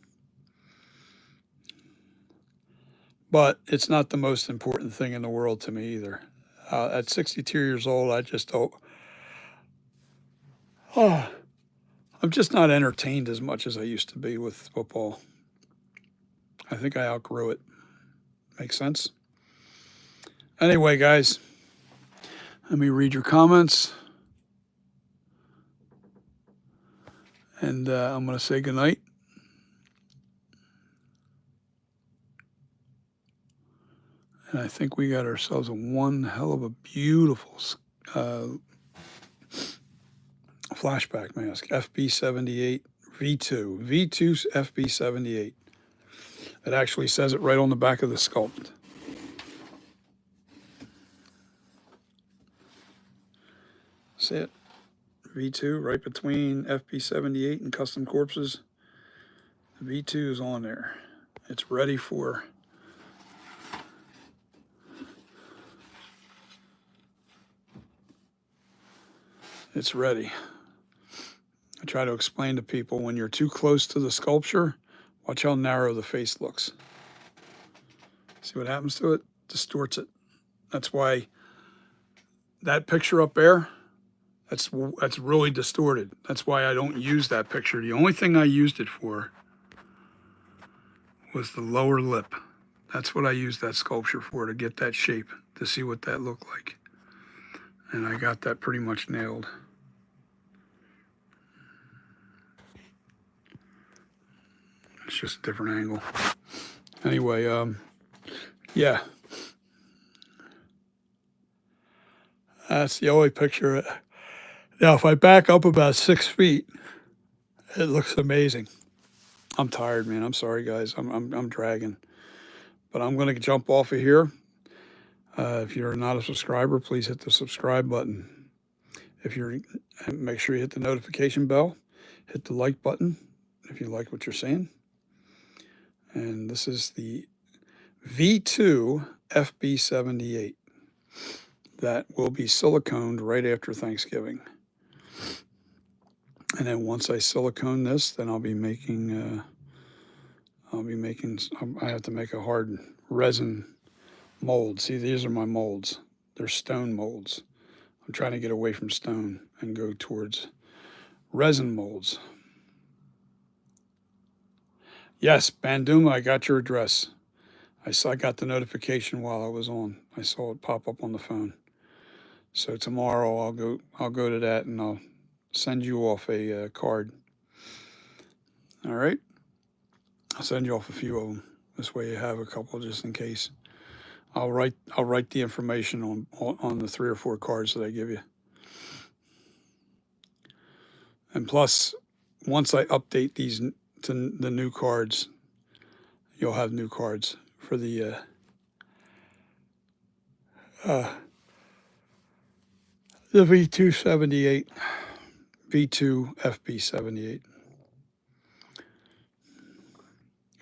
But it's not the most important thing in the world to me either. At 62 years old, I just don't. Oh, I'm just not entertained as much as I used to be with football. I think I outgrew it. Makes sense? Anyway, guys, let me read your comments. And I'm going to say goodnight. And I think we got ourselves one hell of a beautiful flashback mask. FB78 V2. V2 FB78. It actually says it right on the back of the sculpt. See it? V2 right between FB78 and Custom Corpses. The V2 is on there. It's ready for it's ready. I try to explain to people when you're too close to the sculpture, watch how narrow the face looks. See what happens to it? Distorts it. That's why that picture up there, that's really distorted. That's why I don't use that picture. The only thing I used it for was the lower lip. That's what I used that sculpture for, to get that shape, to see what that looked like. And I got that pretty much nailed. It's just a different angle. Anyway, yeah. That's the only picture. Now, if I back up about 6 feet, it looks amazing. I'm tired, man. I'm sorry, guys. I'm dragging. But I'm going to jump off of here. If you're not a subscriber, please hit the subscribe button. Make sure you hit the notification bell. Hit the like button if you like what you're seeing. And this is the V2 FB78. That will be siliconed right after Thanksgiving. And then once I silicone this, then I have to make a hard resin mold. See, these are my molds. They're stone molds. I'm trying to get away from stone and go towards resin molds. Yes, Banduma, I got your address. I got the notification while I was on. I saw it pop up on the phone. So tomorrow I'll go to that and I'll send you off a card. All right. I'll send you off a few of them. This way you have a couple just in case. I'll write the information on the 3 or 4 cards that I give you. And plus, once I update these to the new cards, you'll have new cards for the V278, V2 FB78.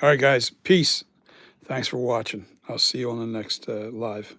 All right, guys. Peace. Thanks for watching. I'll see you on the next live.